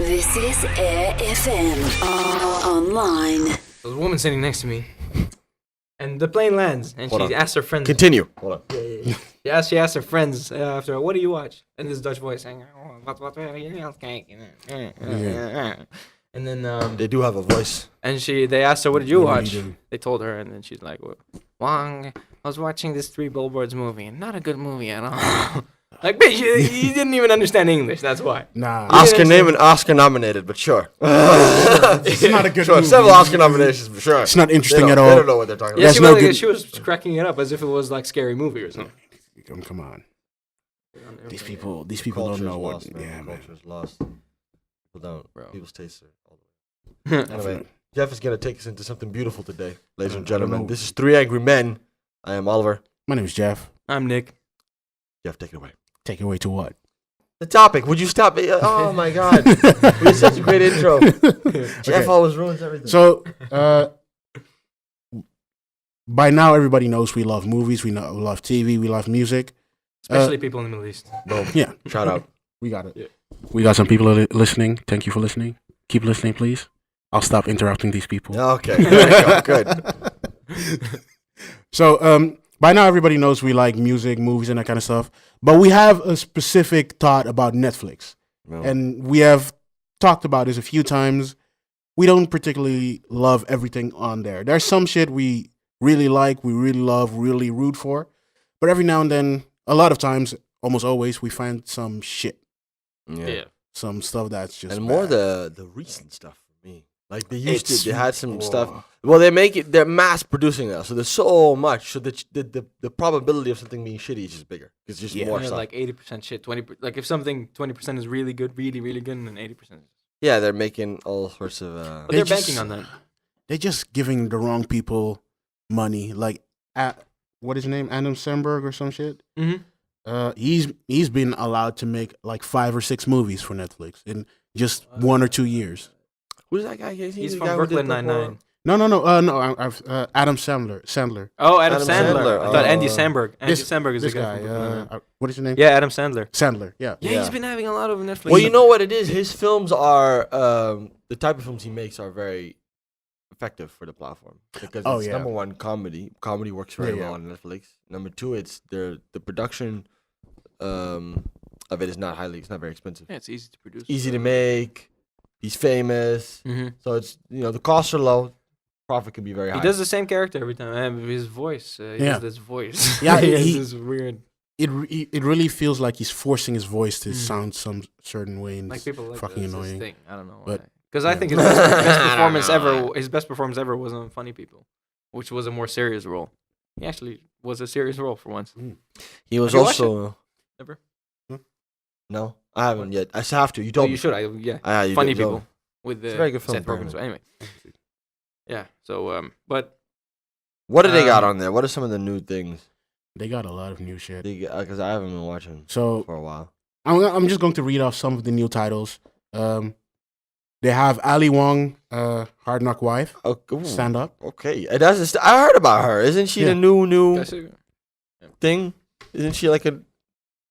This is Air FM online. There's a woman sitting next to me, and the plane lands, and she asked her friends. Continue. Hold on. She asked her friends after, what do you watch? In this Dutch voice, saying, what cake? And then They do have a voice. and they asked her, what did you They watch? do. They told her, and then she's like, Wong, I was watching this Three Billboards movie, and not a good movie at all. Like, bitch, you didn't even understand English, that's why. Nah. Oscar name and Oscar nominated, but sure. It's not a good Sure, movie. several Oscar nominations, for sure. It's not interesting at They all. don't know what they're talking Yeah, about. she, no was, good- she was cracking it up as if it was like Scary Movie or something. Come on. These people don't know what. Lost, man. Yeah, man. Culture's lost. People don't. Bro. People's tastes are all the way. Anyway, Jeff is going to take us into something beautiful today, ladies and gentlemen. know. This is Three Angry Men. I am Oliver. My name is Jeff. I'm Nick. Jeff, take it away. Take it away to what? The topic. Would you stop? Oh, my God. We had such a great intro. Jeff Okay. always ruins everything. So, by now everybody knows we love movies, we love TV, we love music. Especially people in the Middle East. Boom. Yeah, Shout out. we got it. Yeah. We got some people listening. Thank you for listening. Keep listening, please. I'll stop interrupting these people. Okay. There you go. Good. So, by now everybody knows we like music, movies, and that kind of stuff. But we have a specific thought about Netflix. No. And we have talked about this a few times. We don't particularly love everything on there. There's some shit we really like, we really love, really root for. But every now and then, a lot of times, almost always, we find some shit. Yeah. Some stuff that's just And more bad. the recent stuff for me. Like they used to, they It's- had some Whoa. stuff. Well, they're mass producing now, so there's so much. So the probability of something being shitty is just bigger. It's just Yeah. more Yeah, stuff. like 80% shit. 20%. Like if something 20% is really good, really, really good, and then 80%. Yeah, they're making all sorts of. But They they're just- banking on that. They're just giving the wrong people money. Like, what is his name? Adam Sandberg or some shit? Mm-hmm. He's been allowed to make like 5 or 6 movies for Netflix in just 1 or 2 years. Who's that guy? He's He's the from guy who did Brooklyn the Nine-Nine. No. Adam Sandler. Oh, Adam Adam Sandler. Sandler. I thought Andy Oh. Samberg. Andy This- Samberg is This the guy. guy. from Brooklyn Nine-Nine. What is his name? Yeah, Adam Sandler. Sandler. Yeah. Yeah, he's been having a lot of Netflix. Well, you know what it is. His films are the type of films he makes are very effective for the platform because Oh, it's yeah. number one comedy. Comedy works very Yeah, well on Netflix. Number two, it's the production of it is not very expensive. Yeah, it's easy to produce. Easy to make. He's famous, Mm-hmm. so it's the costs are low. Profit can be very high. He does the same character every time. And his voice. He Yeah. has this voice. Yeah, he has he- this weird. It really feels like he's forcing his voice to sound some certain way, and Like it's people like fucking this annoying. thing. I don't know why. But- Because I yeah. think his best performance I don't know. ever. His best performance ever was on Funny People, which was a more serious role. He actually was a serious role for once. He was Have you watched also Never. no. I haven't yet. I still have to. You Oh, told you me. should. You Funny did, you told People me. with It's a very good film, Seth Rogen. So apparently. anyway. Yeah. So but What do they got Um, on there? What are some of the new things? They got a lot of new shit. Because I haven't been watching So for a while. I'm just going to read off some of the new titles. They have Ali Wong, Hard Knock Wife, Oh, ooh, stand up. okay. I heard about her. Isn't she Yeah. the new that's it. thing? Isn't she like a?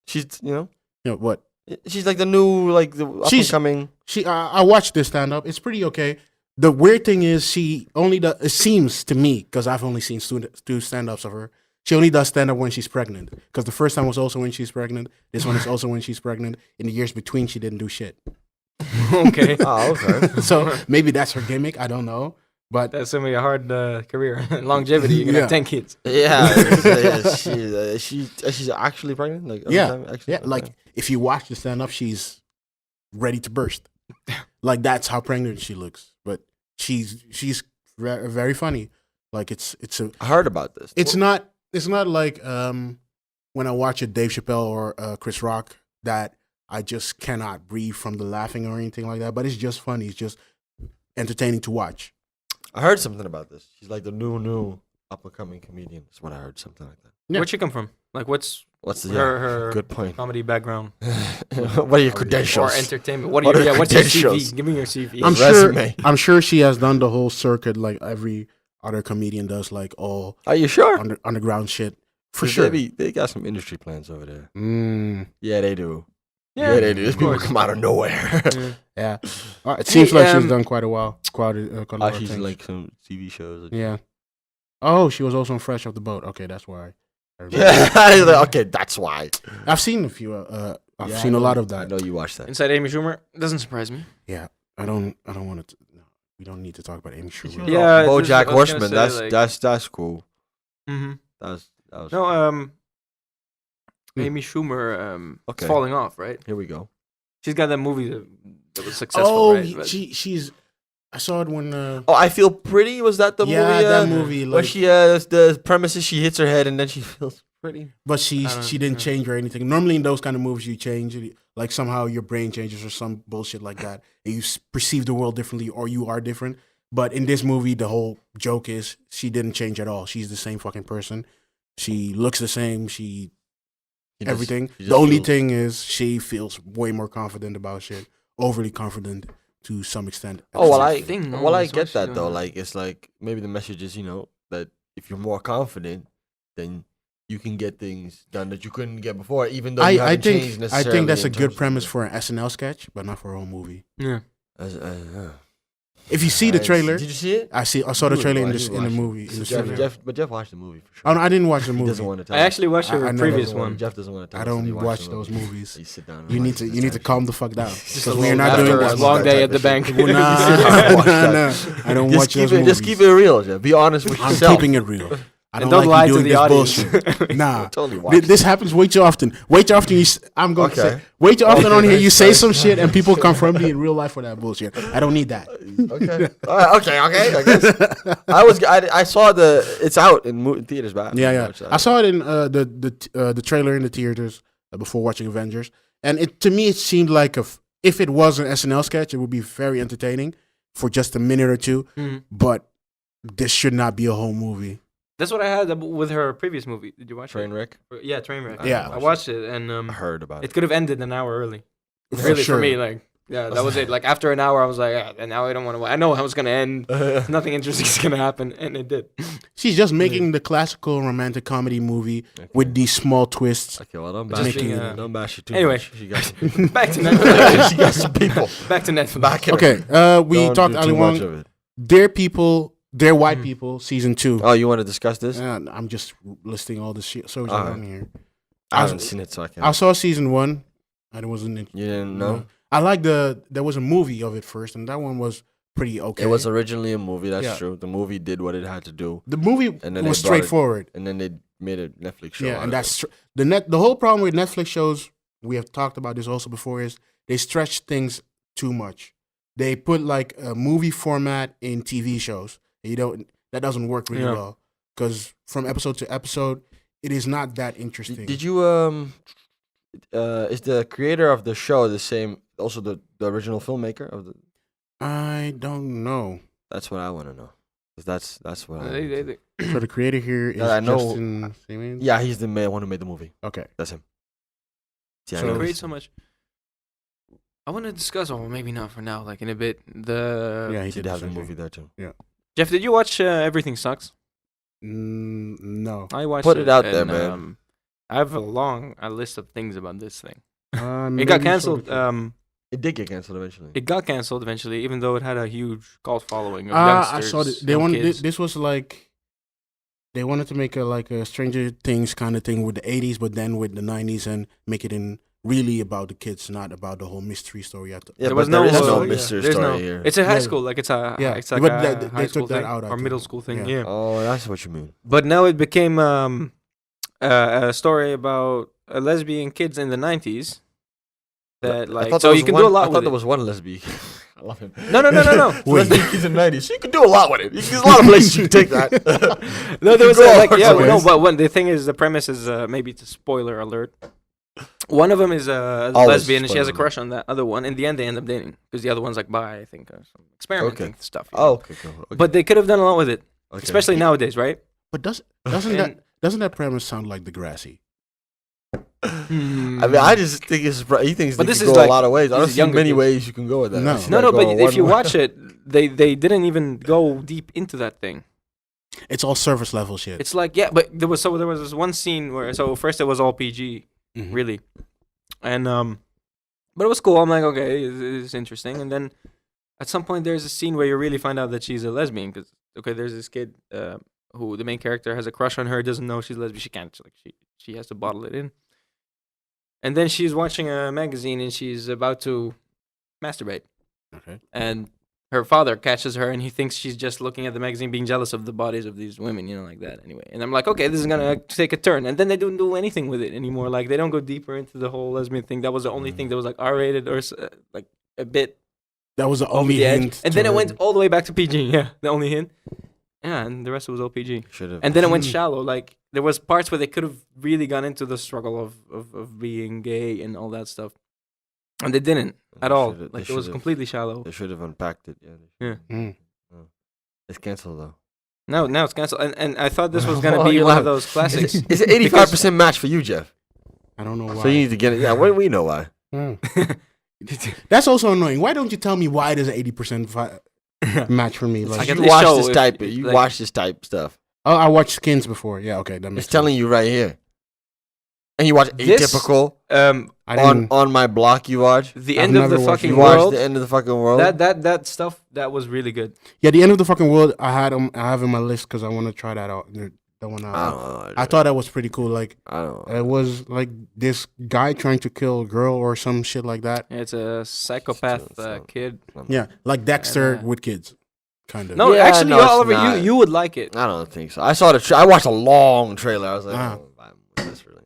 She's You know what? she's like the new like the up and She's- coming. I watched this stand up. It's pretty okay. The weird thing is she only does. It seems to me because I've only seen two stand ups of her. She only does stand up when she's pregnant. Because the first time was also when she's pregnant. This one is also when she's pregnant. In the years between, she didn't do shit. Okay. Oh, okay. So maybe that's her gimmick. I don't know. But That's gonna be a hard career. Longevity. You're gonna have Yeah. 10 kids. Yeah, she's actually pregnant. Like every Yeah, time, actually, yeah, like if you watch the stand up, she's ready to burst. Like that's how pregnant she looks. But she's very funny. Like it's I heard about this. It's not like when I watch a Dave Chappelle or Chris Rock that I just cannot breathe from the laughing or anything like that. But it's just funny. It's just entertaining to watch. I heard something about this. She's like the new up and coming comedian. That's what I heard. Something like that. Yeah. Where'd she come from? Like, what's What's the her good point? comedy background What are your credentials? or entertainment? What What are are your what's your credentials? CV? Give me your CV. Resume. I'm sure she has done the whole circuit like every other comedian does, like all Are you sure? underground shit. For 'Cause sure. They got some industry plans over there. Mm, Yeah, they do. Yeah, Yeah, they do. These of people course. come out of nowhere. Yeah. yeah. It seems Hey, like she's done quite a while. Quite a lot of She's things. like some TV shows. Yeah. Oh, she was also on Fresh Off the Boat. Okay, that's why. I remember. Yeah. Like, okay, that's why. I've seen a few. I've Yeah, seen I a lot know- of that. I know you watched that. Inside Amy Schumer doesn't surprise me. Yeah, I don't want to. No, we don't need to talk about Amy Schumer. Yeah, BoJack this is- I was gonna Horseman. say, That's cool. Mm-hmm. That was No, Amy Schumer is Okay. falling off, right? Here we go. She's got that movie that was successful, Oh, right? But- she's. I saw it when. Oh, I Feel Pretty. Was that the movie? that movie. Where Like, she the premise is she hits her head and then she feels pretty. but I don't she didn't know. change or anything. Normally in those kind of movies, you change it. Like somehow your brain changes or some bullshit like that, and you perceive the world differently, or you are different. But in this movie, the whole joke is she didn't change at all. She's the same fucking person. She looks the same. She Everything. she The only feels- thing is she feels way more confident about shit. Overly confident to some extent. Oh well, That's I the thing, no, well I that's get what that she though. don't- Like it's like maybe the message is that if you're more confident, then you can get things done that you couldn't get before, even though you I haven't changed think necessarily. that's a in good terms of premise the- for an SNL sketch, but not for a whole movie. yeah. If you see the trailer, Did you see it? I saw the You trailer would in watch the it. movie. In the trailer. Jeff watched the movie for sure. Oh, no, I didn't watch the He movie. doesn't want to tell I us. actually watched I her never previous Doesn't want- one. Jeff doesn't want to I tell us. that he don't watched watch the those movie. movies. You sit down. And You watch need to it. calm the fuck down Just because a we are little not after doing a this. long that day type at the of bank. shit. Nah, Watch that. nah, I don't Just watch keep those it. movies. Just keep it real, Jeff. Be honest with I'm yourself. keeping it real. I And don't, don't like lie you to doing the this audience. bullshit. Nah, Totally watch this happens way too often. Way too often. I'm going to Okay. say way too often Okay, on here. You nice, say nice. some shit and people confront me in real life for that bullshit. I don't need that. Okay. All right, okay. I guess I saw it's out in theaters, but Yeah. I saw it in the trailer in the theaters before watching Avengers, and to me it seemed like if it was an SNL sketch, it would be very entertaining for just a minute or two. Mhm. But this should not be a whole movie. That's what I had with her previous movie. Did you watch Trainwreck. it? Yeah, Trainwreck. Yeah. I watched it, and I heard about it it. could have ended an hour early. For Really, sure. for me, like, yeah, that was it. Like after an hour, I was like, and now I don't want to. I know how it's gonna end. Nothing interesting is gonna happen, and it did. She's just making the classical romantic comedy movie with these small twists. Okay, well, don't Just bash being, it. Don't bash it too anyway. much. She got some Back to Netflix. she got some people. Back to Netflix. Back in Okay, we Don't talked do Ali too much Wong. of it. They're White People, season 2. Oh, you want to discuss this? I'm just listing all the shit shows Alright. on here. I haven't seen it, so I can't. I saw season 1. I wasn't. You didn't know? I like there was a movie of it first, and that one was pretty okay. It was originally a movie. That's Yeah. true. The movie did what it had to do, the movie and then was they brought it- straightforward. and then they made a Netflix show. Yeah, out and of that's the whole problem with Netflix shows. We have talked about this also before. Is they stretch things too much. They put like a movie format in TV shows. That doesn't work really Yeah. well because from episode to episode, it is not that interesting. Did you is the creator of the show the same? Also, the original filmmaker of the. I don't know. That's what I want to know. 'Cause that's what I. They- So the creator here is I know- Justin Simon? Yeah, he's the one who made the movie. Okay. That's him. Yeah, I So- know They create he's- so much. I want to discuss, or maybe not for now, like in a bit. The Yeah, he he did did have the the same movie thing. there too. Jeff, did you watch Everything Sucks? No. I watched Put it out and, there, man. I have a long list of things about this thing. It Maybe got so canceled. before. It did get canceled eventually. It got canceled eventually, even though it had a huge cult following of I youngsters. saw it. They young wanted kids. this was like they wanted to make a Stranger Things kind of thing with the 80s, but then with the 90s and make it in really about the kids, not about the whole mystery story. Yeah, There but was there is no yeah, mystery there's story no- here. It's a high Yeah. school, like it's a Yeah, it's like but a they high took school that thing out, I or think. middle school thing. Yeah. Yeah. Oh, that's what you mean. But now it became a story about lesbian kids in the 90s. That I like thought so there you was can one- do a lot I thought with there it. was one lesbian. I love him. No. Wait. Lesbian kids in the 90s. So you can do a lot with it. There's a lot of places you can take that. No, there was Go like on, yeah, sorry. no, but when the thing is, the premise is maybe it's a spoiler alert. One of them is a Always lesbian, and she has a spoiler crush on that other one. In the end, they end up dating because the other one's like bi, I think, or some experimenting stuff. you know. Oh, okay, cool. Okay. But they could have done a lot with it, Okay. especially nowadays, right? But doesn't And- that premise sound like Degrassi? I mean, I just think it's. He thinks But they this can is go like- a lot of ways. I this don't is see younger many kids. ways you can go with that. No. I see No, that no, but going if you one way. watch it, they didn't even go deep into that thing. It's all surface level shit. It's like but there was this one scene where first it was all PG, Mhm. really, and but it was cool. I'm like, okay, it's interesting, and then at some point there's a scene where you really find out that she's a lesbian. Because there's this kid who the main character has a crush on her, doesn't know she's lesbian. She can't she has to bottle it in. And then she's watching a magazine and she's about to masturbate. Okay. And her father catches her and he thinks she's just looking at the magazine, being jealous of the bodies of these women, like that. Anyway, and I'm like, okay, this is gonna take a turn. And then they don't do anything with it anymore. Like they don't go deeper into the whole lesbian thing. That was the only thing that was like R-rated or like a bit. That was the over only the edge. hint. And then it went all the way back to PG. Yeah, the only hint. Yeah, and the rest was all PG. Should've. And then it went shallow. Like there was parts where they could have really gone into the struggle of being gay and all that stuff, and they didn't at all. Like it was completely shallow. They should have unpacked it. Yeah. Mm. Oh. It's canceled though. No, now it's canceled. And I thought this was gonna be one of those classics. It's an 85% match for you, Jeff. I don't know why. So you need to get it. Yeah, we know why. Mm. That's also annoying. Why don't you tell me why there's an 80% match for me? Like, get you this watch show this if- type. if, You like- watch this type stuff. oh, I watched Skins before. Yeah, okay, that makes It's telling you right here. And you watch This- Atypical I didn't. on my block. You watch. the I've end of never the watched fucking You watch world. the end of the fucking world. That stuff that was really good. Yeah, the end of the fucking world. I have in my list because I want to try that out. That one I out. don't know. I thought that was pretty cool. Like I don't know. it was like this guy trying to kill a girl or some shit like that. It's a psychopath So- kid. Yeah, like Dexter And, with kids, kind of. No, Yeah, actually, no, it's Oliver, not. you would like it. I don't think so. I saw I watched a long trailer. I was like, Ah. this really.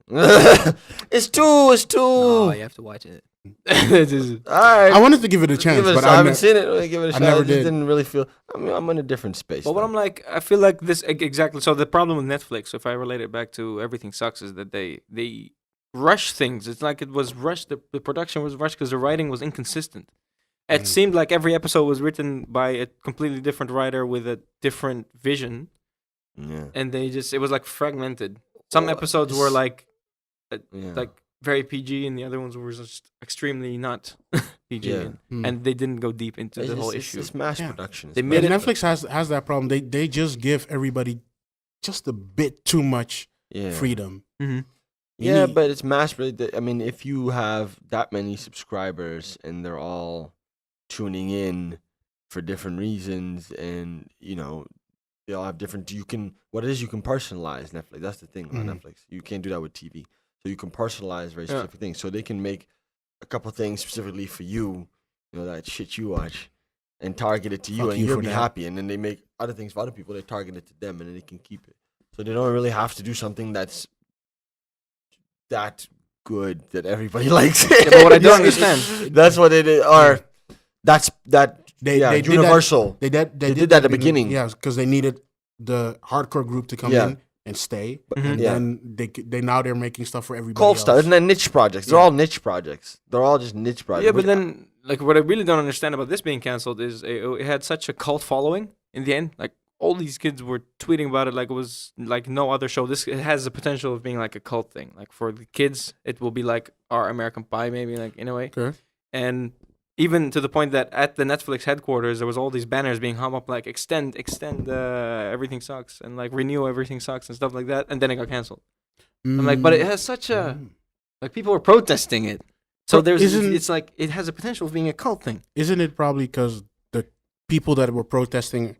It's too. Oh, you have to watch it. It is- All right. I wanted to give it a chance, but I I haven't never. seen it. Let me give it a I shot. never I just did. didn't really feel. I mean, I'm in a different space. But what now. I'm like, I feel like this exactly. So the problem with Netflix, if I relate it back to Everything Sucks, is that they rush things. It's like it was rushed. The production was rushed because the writing was inconsistent. It seemed like every episode was written by a completely different writer with a different vision, Yeah. and it was like fragmented. Some Well, episodes were it's- like like very PG, and the other ones were just extremely not PG, Yeah. and they didn't go deep into the whole issue. It's mass Yeah. production. They It's made But mass it- Netflix has that problem. They just give everybody just a bit too much yeah. freedom. Mm-hmm. You Yeah, need- but it's mass. I mean, if you have that many subscribers and they're all tuning in for different reasons, and they all have different. You can personalize Netflix. That's the thing on Mhm. Netflix. You can't do that with TV. So you can personalize very specific things. So they can make a couple things specifically for you. That shit you watch, and target it to you, Fuck and you you'll for be that. happy. And then they make other things for other people. They target it to them, and then they can keep it. So they don't really have to do something that's that good that everybody likes. Yeah, but what I don't understand. That's what it is. Or that's that. They yeah, did that- universal. They did did that at the beginning. Yeah, because they needed the hardcore group to come Yeah. in and stay, Mhm. and Yeah. then they now they're making stuff for everybody. Cult else. stuff. Isn't that niche projects? They're Yeah. all niche projects. They're all just niche projects. Yeah, but Which- then, like, what I really don't understand about this being canceled is it had such a cult following in the end. Like, all these kids were tweeting about it like it was like no other show. It has the potential of being like a cult thing. Like, for the kids, it will be like our American Pie, maybe, like, in a way. Okay. And even to the point that at the Netflix headquarters, there was all these banners being hung up, like, extend, Everything Sucks, and, like, renew Everything Sucks and stuff like that. And then it got canceled. I'm like, but it has such a... Like, people were protesting it. So But it's like, it has a potential of being a cult thing. Isn't it probably because the people that were protesting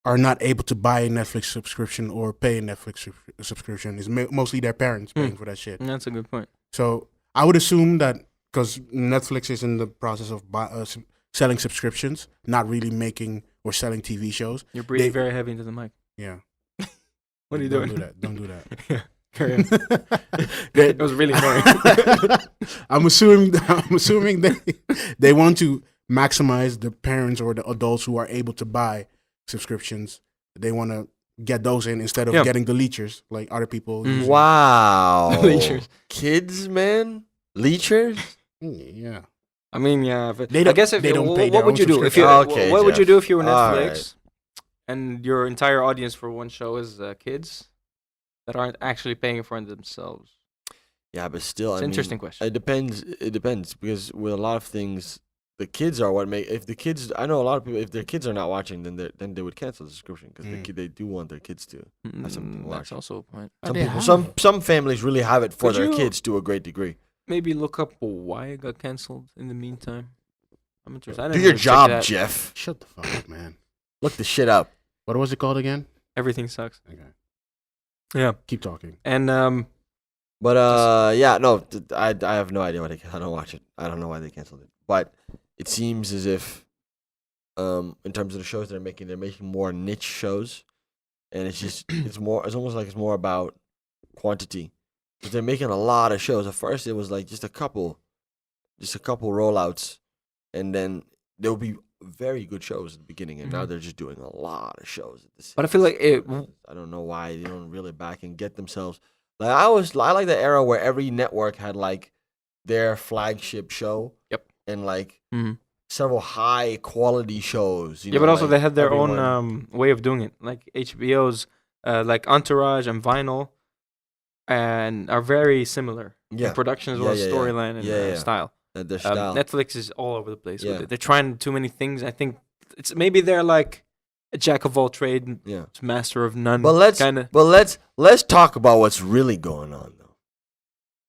are not able to buy a Netflix subscription or pay a Netflix subscription? It's mostly their parents paying for that shit. That's a good point. So I would assume that because Netflix is in the process of selling subscriptions, not really making or selling TV shows. You're breathing They- very heavy into the mic. Yeah. What are you Don't doing? do that. Don't do that. Yeah. Carry on. They- It was really annoying. I'm assuming they want to maximize the parents or the adults who are able to buy subscriptions. They want to get those in instead of Yeah. getting the leechers like other people. Mm. usually. Wow. Leechers. Kids, man. Leechers. Yeah. I mean, yeah. But They I don't- guess if they don't what pay their would own you do if you subscription. Okay, what would you Jeff. do if you were All Netflix and your entire audience for one show is kids that aren't actually paying for it themselves? Yeah, but still, It's an interesting question. It depends. It depends because with a lot of things, the kids are what make. If the kids, I know a lot of people. If their kids are not watching, then they would cancel the subscription because they do want their kids to. something to That's watch. also a point. But Some they people, have. some families really have it for Could their you- kids to a great degree. Maybe look up why it got canceled in the meantime. I'm interested. I Do didn't your really check job, that. Jeff. Shut the fuck up, man. Look the shit up. What was it called again? Everything sucks. Okay. Yeah. Keep talking. And But yeah, no, I have no idea why I don't watch it. I don't know why they canceled it. But it seems as if, in terms of the shows they're making more niche shows, and it's almost like it's more about quantity. Because they're making a lot of shows. At first, it was like just a couple rollouts, and then there'll be very good shows at the beginning, and now they're just doing a lot of shows at the same. But I feel like I don't know why they don't reel it back and get themselves. Like I like the era where every network had like their flagship show. Yep. And like Mhm. several high quality shows. but also like they had their everyone- own way of doing it. Like HBO's, like Entourage and Vinyl, and are very similar. Yeah. In production as well as Yeah. storyline and Yeah. style. their style. Netflix is all over the place. With Yeah. it. They're trying too many things. I think it's maybe they're like a jack of all trade, Yeah. master of none. But let's talk about what's really going on though.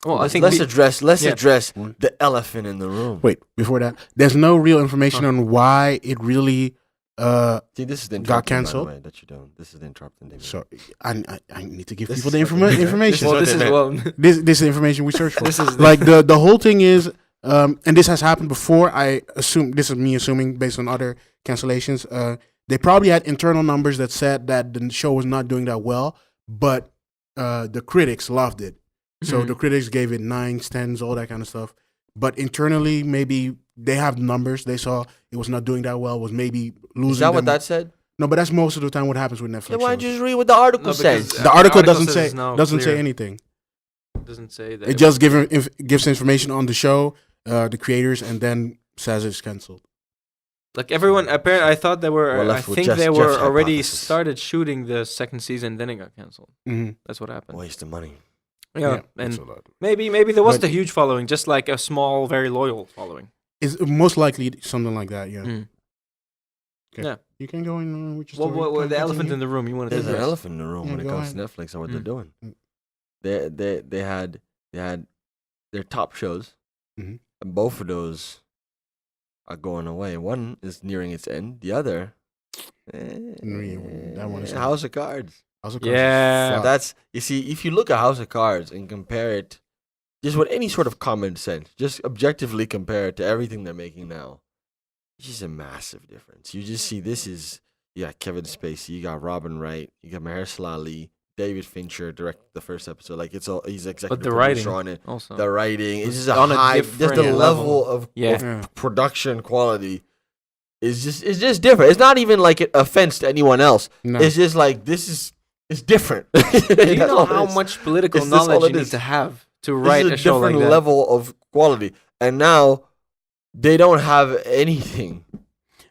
Well, I think let's address yeah. the elephant in the room. Wait, before that, there's no real information on why it really. See, this is the got interrupting, canceled? by the way, that you don't. This is the interrupting. David. So I need to give This people is the what they- information. well, what this they is meant. well. This is the information we search for. This is like the whole thing is, and this has happened before. I assume this is me assuming based on other cancellations. They probably had internal numbers that said that the show was not doing that well, but the critics loved it. So Mhm. the critics gave it 9s, 10s, all that kind of stuff. But internally, maybe they have numbers. They saw it was not doing that well. Was maybe losing. Is that what them. that said? No, but that's most of the time what happens with Netflix. Then why don't you shows. just read what the article No, says? because, The article doesn't says say it's no doesn't clear. say anything. Doesn't say that. It just gives information on the show, the creators, and then says it's canceled. Like everyone, apparently, I thought they were. We're I left with think Jeff's they were hypothesis. already started shooting the second season, then it got canceled. Mm-hmm. That's what happened. Waste of money. Yeah, and maybe there wasn't a huge following, just like a small, very loyal following. It's most likely something like that. Yeah. Mm. Okay. Yeah. You can go in with your Well, story. what the elephant in the room you wanted to There's an address? elephant in the room Yeah, when it go comes to ahead. Netflix and what they're Mm. doing. Mm. They had their top shows, Mhm. and both of those are going away. One is nearing its end. The other, That one is not. House of Cards. House of Cards is Yeah. fucked. That's you see, if you look at House of Cards and compare it, just with any sort of common sense, just objectively compare it to everything they're making now, it's just a massive difference. You just see you got Kevin Spacey, you got Robin Wright, you got Mahershala Ali, David Fincher directed the first episode. Like he's executive But the producer writing on it. also. The writing is just On a just the different level level. of Yeah. production quality is just different. It's not even like an offense to anyone else. No. It's just like it's different. Do you know how much political It's just all knowledge it you need is. to have to This write is a show like different that? level of quality, and now they don't have anything.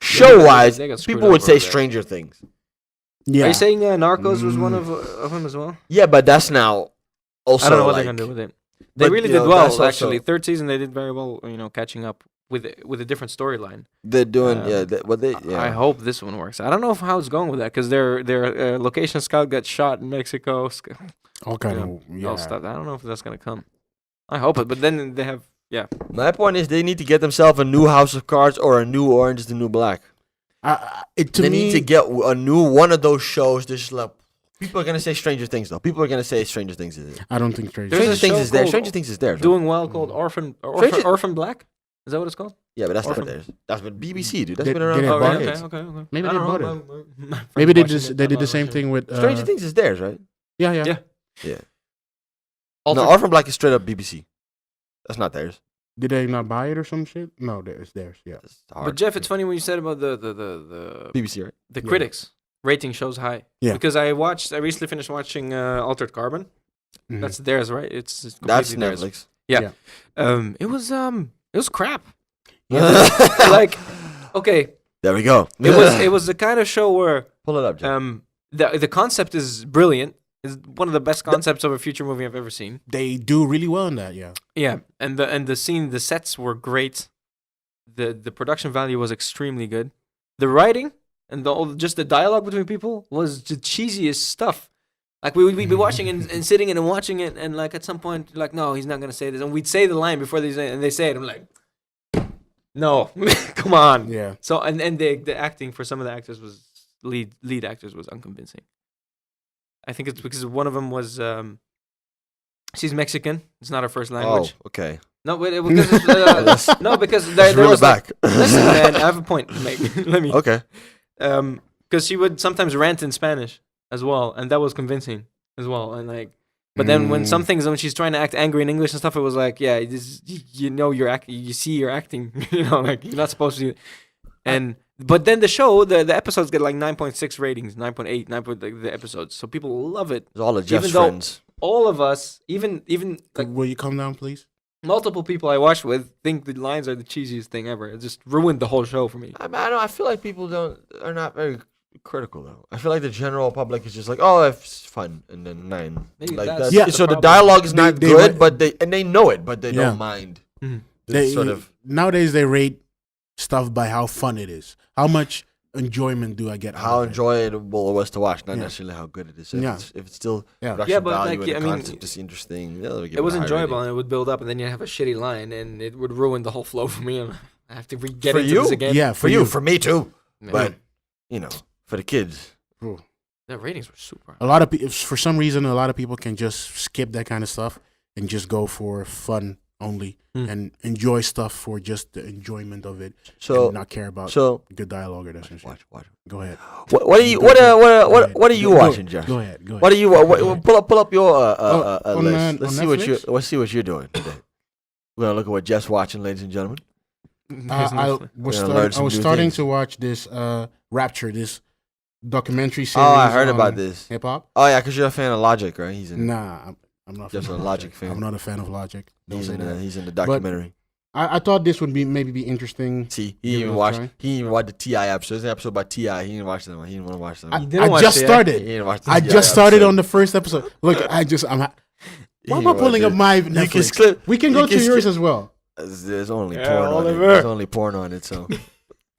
Show wise, they got screwed people would over say there. Stranger Things. Yeah. Are you saying Narcos was one of them as well? Yeah, but that's now also I don't know what like, they're gonna do with it. They but, really you did know, well, that's also- actually. Third season, they did very well. Catching up with a different storyline. they're doing. I Yeah. hope this one works. I don't know how it's going with that because their location scout got shot in Mexico. All kind Yeah. of All stuff. I don't know if that's gonna come. I hope it, but then they have My point is, they need to get themselves a new House of Cards or a new Orange is the New Black. To They me, need to get a new one of those shows. Just like people are gonna say Stranger Things though. People are gonna say Stranger Things is it. I don't think Stranger. There's a Stranger Things show is there. called Stranger Things is there. doing well called Orphan Black. Is that what it's called? Yeah, but that's Orphan. not theirs. That's what BBC, dude. That's They- been around they for bought it. decades. Okay. Maybe I they don't bought know. it. My friends Maybe they watching just it, they I'm did the not same sure. thing with Stranger Things is theirs, right? Yeah. Yeah. Alter- No, Orphan Black is straight up BBC. That's not theirs. Did they not buy it or some shit? No, it's theirs. Yeah. That's hard. But Jeff, it's funny when you said about the BBC, right? the Yeah. critics rating shows high. Yeah. Because I recently finished watching Altered Carbon. Mhm. That's theirs, right? It's That's completely theirs. Netflix. Yeah. It was crap. Yeah. Like, okay, There we go. it was the kind of show where Pull it up, Jeff. the concept is brilliant. It's one of the best concepts of a future movie I've ever seen. They do really well in that. Yeah. Yeah, and the sets were great. The production value was extremely good. The writing and just the dialogue between people was the cheesiest stuff. Like we'd be watching and sitting and watching it, and like at some point, like, no, he's not gonna say this, and we'd say the line before they say it, and they say it. I'm like, No, come on. Yeah. So and the acting for some of the actors was lead actors was unconvincing. I think it's because one of them was she's Mexican. It's not her first language. Oh, okay. No, but because no, because there Reel it was back. Listen, man, I have a point to make. Let me. Okay. Because she would sometimes rant in Spanish as well, and that was convincing as well. And like, but then when some things, when she's trying to act angry in English and stuff, it was like, yeah, you know, you're acting, you see, you're acting, you know, like you're not supposed to. And but then the show, the episodes get like 9.6 ratings, 9.8, 9. The episodes, so people love it. It's all of Jeff's Even though friends. all of us, even like Will you come down, please? multiple people I watched with think the lines are the cheesiest thing ever. It just ruined the whole show for me. I feel like people are not very critical though. I feel like the general public is just like, oh, it's fun, and then 9. Maybe Like that's Yeah. the so the problem. dialogue is not They good, wa- but they know it, but they Yeah. don't mind. Mhm. It's sort of Nowadays they rate stuff by how fun it is. How much enjoyment do I get? how out of it? enjoyable it was to watch, not Yeah. necessarily how good it is. If, Yeah. if it's still Yeah. production Yeah, but, value like, and I the mean, concept is interesting, yeah, they'll give It was a high enjoyable rating. and it would build up, and then you have a shitty line, and it would ruin the whole flow for me. And I have to get For into you? this again. Yeah, For you, for me too. Yeah. But you know, for the kids, Ooh. the ratings were super. A lot of people, for some reason, a lot of people can just skip that kind of stuff and just go for fun only and enjoy stuff for just the enjoyment of it, so and not care about so good dialogue or that shit. watch. Go ahead. What are you Go what ahead. what are you Go- watching, Jeff? Go ahead. Go ahead. What are you pull up your on, list? Let's on see what you Netflix? let's see what you're doing today. We're gonna look at what Jeff's watching, ladies and gentlemen. I was Gonna learn some new starting things. to watch this Rapture, this documentary series. Oh, I heard on about this. hip hop. Oh yeah, because you're a fan of Logic, right? He's in. Nah, I'm not. Jeff's fan a of Logic fan. I'm not a fan of Logic. Don't He's say in. that. He's in the documentary. I thought this would be maybe be interesting. See, Give he it even a watched. try. He even watched the Ti episode. There's an episode about Ti. He didn't watch them. He didn't want to watch them. I, didn't I watch just it, yeah? He started. didn't watch the I T.I. just started episode. on the first episode. Look, why am I He pulling up watched my it. You can Netflix? skip. We can you go can to yours skip- as well. There's only Yeah, porn on it. Oliver. There's only porn on it, so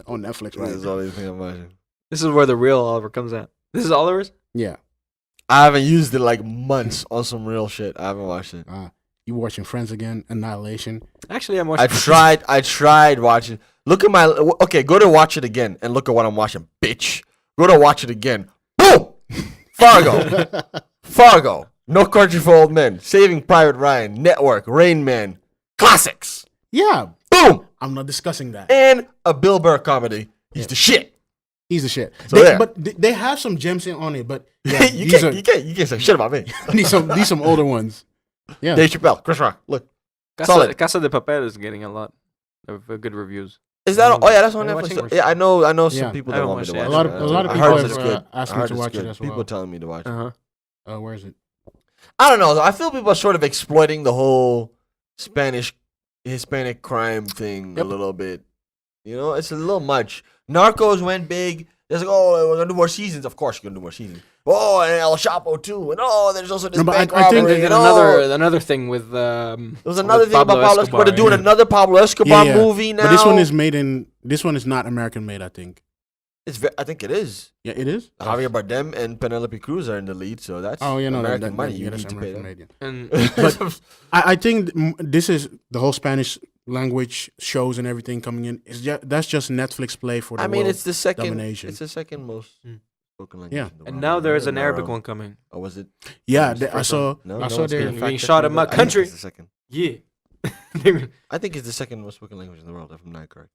On Netflix, right? that's the only thing I'm watching. This is where the real Oliver comes out. This is Oliver's. Yeah. I haven't used it like months on some real shit. I haven't watched it. You watching Friends again? Annihilation. Actually, I'm watching. I tried watching. Look at my. Okay, go to watch it again and look at what I'm watching, bitch. Go to watch it again. Boom! Fargo. No Country for Old Men. Saving Private Ryan. Network. Rain Man. Classics. Yeah. Boom! I'm not discussing that. And a Bill Burr comedy. He's the shit. He's the shit. So there. But they have some gems on it. But yeah, you these can't say shit about me. these some older ones. Yeah. Dave Chappelle. Chris Rock. Look. Casa, solid. Casa de Papel is getting a lot of good reviews. Is that? Oh yeah, that's on Are you Netflix. watching? Yeah, I know. Some Yeah. people I don't haven't want me to watched watch it. it. A lot of I people heard have it's good. asked I me heard to it's watch good. it as People well. telling me to watch it. Where is it? I don't know. Though. I feel people are sort of exploiting the whole Hispanic crime thing a little bit. You know, it's a little much. Narcos went big. There's like, oh, we're gonna do more seasons. Of course, you're gonna do more seasons. Oh, and El Chapo too. And oh, there's also this No, but bank I think robbery. And And another thing with there was another with thing about Pablo Escobar. They're doing yeah. another Pablo Escobar movie now. But this one is made in. This one is not American made. I think. I think it is. Yeah, it is. Javier Bardem and Penelope Cruz are in the lead, so that's Oh, yeah, no, American that, money. yeah, You that's need to pay American that. made. and But I think this is the whole Spanish language shows and everything coming in. That's just Netflix play for the I mean, world it's the second. domination. It's the second most Mm. spoken language. Yeah. in the world. and now there is an Tomorrow. Arabic one coming. Oh, was it? Yeah, Was the I first saw. one? No, I no saw one's there. gonna Being fact check shot me, in my but I think country. It's the second. Yeah. I think it's the second most spoken language in the world, if I'm not correct.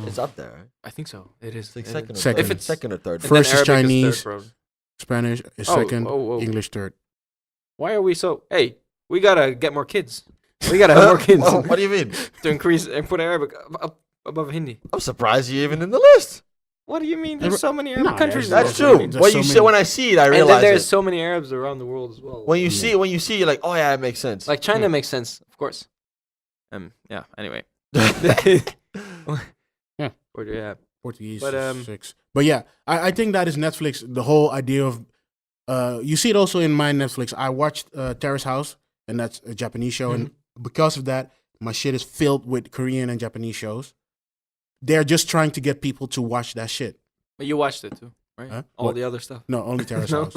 It's up there, right? I think so. It is. It's like It second, is. or Second. third. If it's second or third. and First then is Arabic Chinese. third, probably. Spanish is Oh, second. oh. English third. Why are we so? Hey, we gotta get more kids. We gotta have more kids What do you mean? to increase and put Arabic up above Hindi. I'm surprised you're even in the list. What do you mean? There's so many Arab No, countries. That's There's true. so When you many. see, when I see it, I And realize then there's it. so many Arabs around the world as well. When you see it, you're like, oh yeah, it makes sense. Like China makes sense, of course. Yeah. Anyway. Yeah. Or, yeah. Portuguese But, is 6. But yeah, I think that is Netflix. The whole idea of you see it also in my Netflix. I watched Terrace House, and that's a Japanese show, and because of that, my shit is filled with Korean and Japanese shows. They're just trying to get people to watch that shit. But you watched it too, right? Huh? All What? the other stuff. No, only Terrace No. House.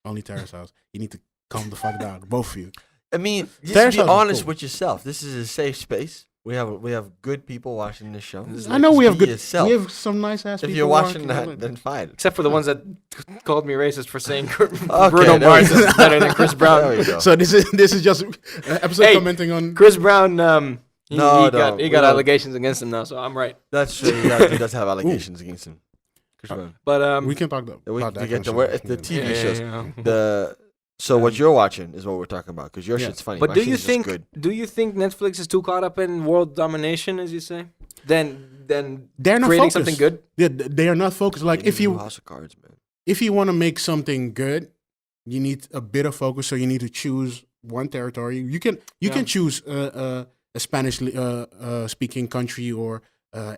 Only Terrace House. You need to calm the fuck down, both of you. I mean, just Terrace be House is honest cool. with yourself. This is a safe space We have good people watching this show. I know we have Be good. yourself. We have some nice ass people. If you're watching watching that, then fine. Except for the ones that called me racist for saying Okay, Bruno there Mars we is better than Chris There Brown. we go. So this is just an episode Hey, commenting on. Chris Brown, he No, got we don't. allegations against him now, so I'm right. That's true. He does have allegations against him. Chris Brown. But We can talk about We that. can get kind to of where stuff. the TV yeah, shows. yeah. So what you're watching is what we're talking about because your Yeah. shit's funny. But My do shit you is just think good. Netflix is too caught up in world domination, as you say? Then They're not creating focused. something good. They are not focused. Like They if need a new you House of Cards, man. want to make something good, you need a bit of focus. So you need to choose one territory. You can choose a Spanish speaking country or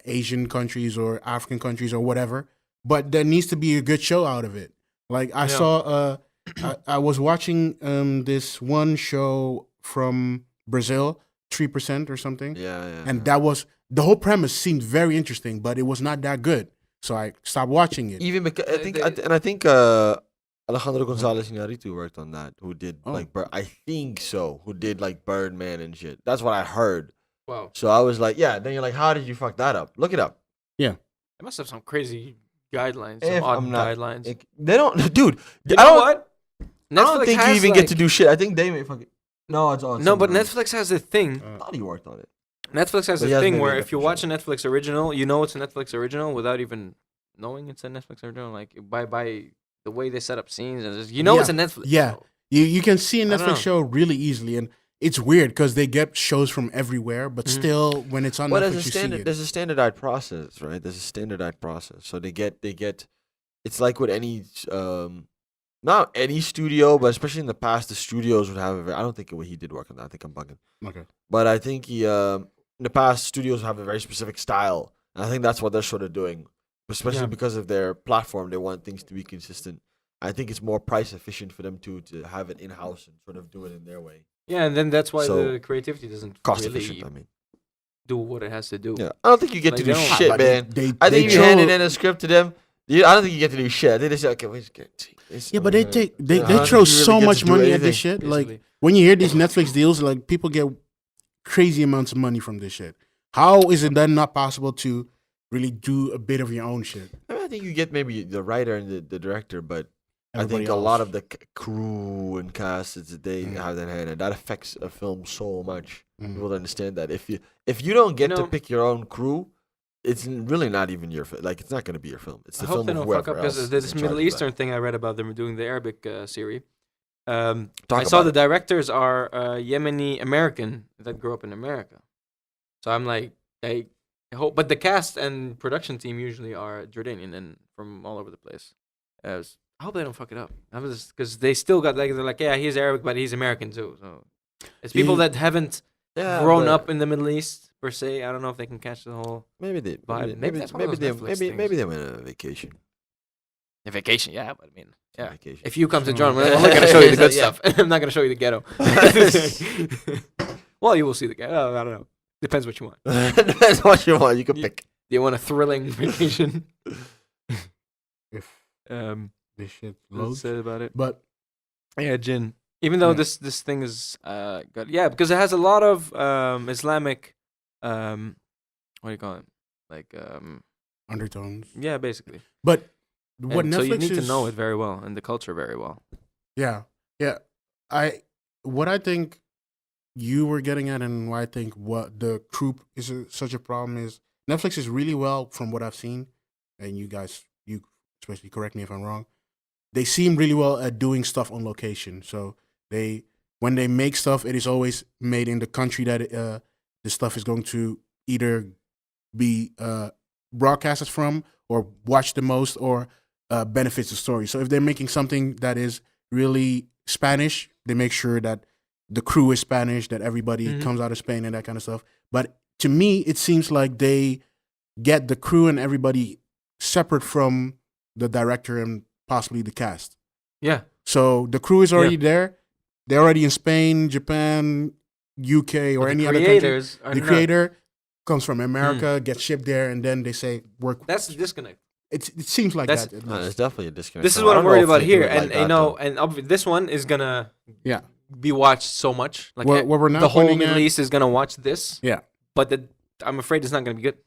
Asian countries or African countries or whatever. But there needs to be a good show out of it. Like I saw, I was watching this one show from Brazil, 3% or something. Yeah. And that was the whole premise seemed very interesting, but it was not that good. So I stopped watching it. Even because I think Alejandro Gonzalez Iñárritu worked on that. Who did I think so. Who did like Birdman and shit. That's what I heard. Wow. So I was like, yeah. Then you're like, how did you fuck that up? Look it up. They must have some crazy guidelines, If some odd I'm not- guidelines. They don't, dude. You I know don't. what? I don't think you has, even like- get to do shit. I think they may fucking. No, it's all. No, but somewhere else. Netflix has a thing. I thought he worked on it. Netflix has But he a has thing maybe where a if you different watch show. a Netflix original, you know it's a Netflix original without even knowing it's a Netflix original. Like by the way they set up scenes, and it's a Netflix. Yeah. show. You can see a I don't know. Netflix show really easily, and it's weird because they get shows from everywhere, but Mhm. still, when it's on Well, Netflix, there's a you see standard. it. There's a standardized process, right? There's a standardized process. So they get. It's like with any, not any studio, but especially in the past, the studios would have. I don't think he did work on that. I think I'm bugging. Okay. But I think he, in the past, studios have a very specific style, and I think that's what they're sort of doing, especially Yeah. because of their platform. They want things to be consistent. I think it's more price efficient for them to have it in house and sort of do it in their way. Yeah, and then that's why So, the creativity doesn't Cost really efficient. I mean, do what it has to do. yeah. I don't think you get Like, to do they don't- shit, But man. They, I they think you chose- handed in a script to them. I don't think you get to do shit. I think they say, okay, we just get. Yeah, but they take they I don't think throw you really so get much to do money at anything, this shit. Like basically. when you hear these Netflix deals, like people get crazy amounts of money from this shit. How is it then not possible to really do a bit of your own shit? I mean, I think you get maybe the writer and the director, but I Everybody think a lot else. of the crew and cast they have that hand, and that affects a film so much. Mm. People don't understand that if you don't get to know- pick your own crew, it's really not even your film. Like it's not gonna be your film. It's the I hope film they of don't fuck whoever up else. because is this in charge Middle of that. Eastern thing I read about them doing the Arabic series. I Talk saw about the it. directors are Yemeni American that grew up in America. So I'm like, I hope, but the cast and production team usually are Jordanian and from all over the place. I hope they don't fuck it up. I was because they still got like they're like, yeah, he's Arabic, but he's American too. So it's people Yeah. that haven't Yeah, grown but up in the Middle East per se. I don't know if they can catch the whole Maybe they vibe. Maybe maybe that's one of those Netflix things. maybe they went on a vacation. the vacation. Yeah, but I mean, yeah. Vacation. If you come to So- John, I'm not gonna show you the good Yeah. stuff. I'm not gonna show you the ghetto. Well, you will see the ghetto. I don't know. Depends what you want. Depends what you want. You can You- pick. Do you want a thrilling vacation? If this shit Let's loads, say about it. but Yeah, Jin. Even though Yeah. this thing is good, yeah, because it has a lot of Islamic, what do you call it? Like undertones. yeah, basically. But what And Netflix so you need is, to know it very well and the culture very well. Yeah, yeah. What I think you were getting at, and why I think what the group is such a problem is Netflix is really well from what I've seen, and you especially correct me if I'm wrong. They seem really well at doing stuff on location. So when they make stuff, it is always made in the country that the stuff is going to either be broadcasted from, or watched the most, or benefits the story. So if they're making something that is really Spanish, they make sure that the crew is Spanish, that everybody Mhm. comes out of Spain and that kind of stuff. But to me, it seems like they get the crew and everybody separate from the director and possibly the cast. Yeah. So the crew is already there. They're already in Spain, Japan, UK, or But any the other country. creators are The not. creator comes from America, gets shipped there, and then they say work. That's the disconnect. It seems like That's- that. at No, least. there's definitely a disconnect. This is I what don't I'm know worried if about they do here, it and like that, know, though. and this one is gonna Yeah. be watched so much. Like What we're not the whole pointing Middle at- East is gonna watch this. Yeah. but I'm afraid it's not going to be good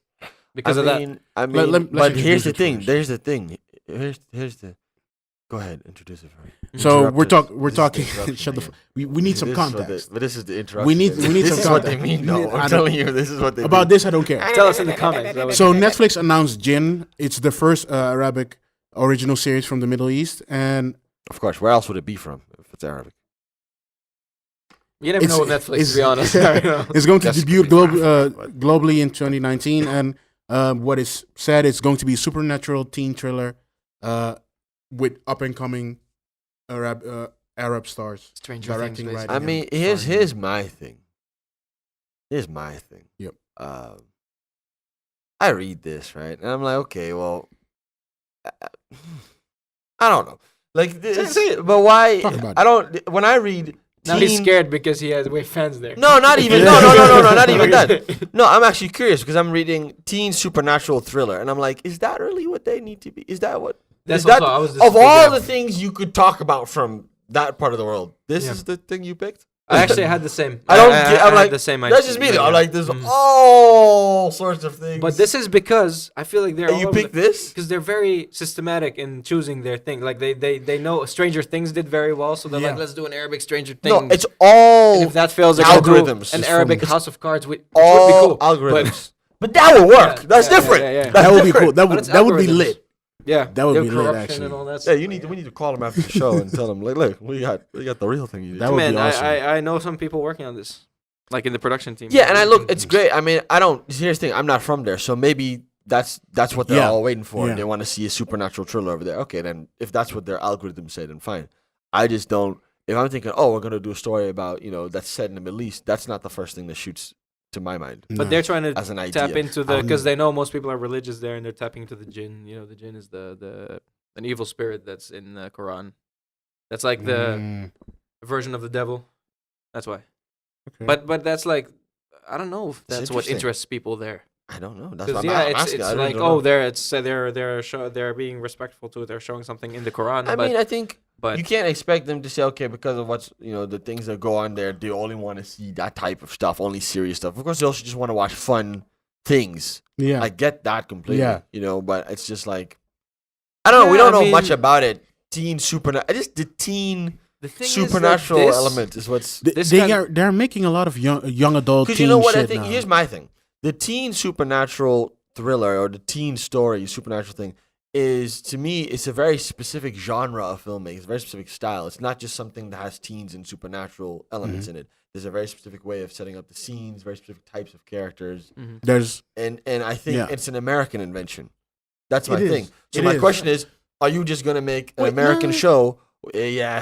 because of that. I mean, let's but introduce here's the it thing. first. There's the thing. Here's the. Go ahead, introduce it first. So Interrupt we're us. talking. This is the interruption Shut the. again. We need some This is what context. but this is the interruption. We need This some is what they context. mean, though. I I'm don't- telling you, this is what they About mean. this, I don't care. Tell us in the comments. That was- So Netflix announced Jinn. It's the first Arabic original series from the Middle East, and Of course, where else would it be from if it's Arabic? you never it's- know with Netflix, it's- to be honest. I don't know. it's going to Guess it debut could be Arabic, but- globally in 2019. And what is said, it's going to be a supernatural teen thriller with up and coming Arab stars Stranger directing, Things, writing. I and mean, starring. here's my thing. Here's my thing. Yep. I read this right, and I'm like, okay, well, I don't know, like this, but why? Talk about I don't. When I read, Now he's teen- scared because he has way fans there. No, not even. No, not even that. No, I'm actually curious because I'm reading teen supernatural thriller, and I'm like, is that really what they need to be? Is that what? That's is that also- I was of all yeah. the things you could talk about from that part of the world? This Yeah. is the thing you picked. I actually had the same. I don't. I I'm had like the same. That's just me though. I'm yeah. like, there's Mm. all sorts of things. But this is because I feel like they're and you picked this. because they're very systematic in choosing their thing. Like they know Stranger Things did very well, so they're Yeah. like, let's do an Arabic Stranger Things. No, it's all and if that fails, they're gonna do algorithms. an It's Arabic from- House of Cards, which all would be cool. algorithms. But that will work. Yeah, That's yeah, different. yeah, yeah. That's That would be different. cool. That But would it's that would be algorithms. lit. Yeah, That would yeah, be lit, corruption actually. and all that Yeah, stuff. we need to call them after the show and tell them, like, look, we got the real thing. You did. That would Man, be awesome. I know some people working on this, like in the production team. Yeah, and I look, it's great. I mean, I don't. Here's the thing. I'm not from there, so maybe that's what they're Yeah. all waiting for. Yeah. They want to see a supernatural thriller over there. Okay, then if that's what their algorithm said, then fine. I just don't. If I'm thinking, oh, we're gonna do a story about that's set in the Middle East, that's not the first thing that shoots to my mind But No. they're trying to as an idea. tap into the Um, because they know most people are religious there, and they're tapping into the jinn. You know, the jinn is the an evil spirit that's in the Quran. That's like the Mm, version of the devil. That's why. okay. But that's like I don't know if It's that's what interesting. interests people there. I don't know. That's Because what yeah, I'm it's asking. I really like don't know. they're being respectful to it. They're showing something in the Quran. I but, mean, I think but you can't expect them to say, okay, because of what's the things that go on there, they only want to see that type of stuff, only serious stuff. Of course, they also just want to watch fun things. yeah, I get that completely. Yeah. But it's just like I don't know. We Yeah, don't I know much mean- about it. Teen supernatural. Just the teen the thing is that supernatural this- element is what's. this they kind- are they're making a lot of young adult. Because you know teen what I shit think. now. Here's my thing: the teen supernatural thriller or the teen story supernatural thing is, to me, it's a very specific genre of filmmaking. It's a very specific style. It's not just something that has teens and supernatural elements Mm-hmm. in it. There's a very specific way of setting up the scenes, very specific types of characters, There's and I think Yeah. it's an American invention. That's my It is. thing. So It my is. question is: are you just gonna make an Wait, American no. show? Yeah,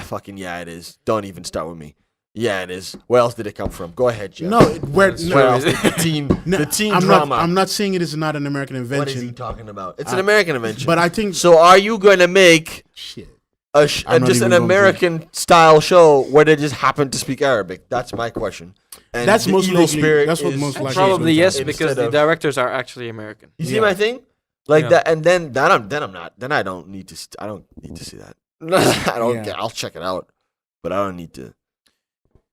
it is. Don't even start with me. Yeah, it is. Where else did it come from? Go ahead, Jeff. no where That's no, Where true. else? The teen, no, the teen I'm drama. Not, I'm not saying it is not an American What is he invention, talking about? It's an American invention. but I think So are you going to make shit. just I'm not an even going to- American style show where they just happen to speak Arabic? That's my question. And That's the most evil likely- spirit that's what is- most likely Probably is yes, Instead because the of- directors are actually American. You see Yeah. my thing? Like Yeah. that, and then I'm not. Then I don't need to. I don't need to see that. I don't. Yeah. I'll check it out, but I don't need to.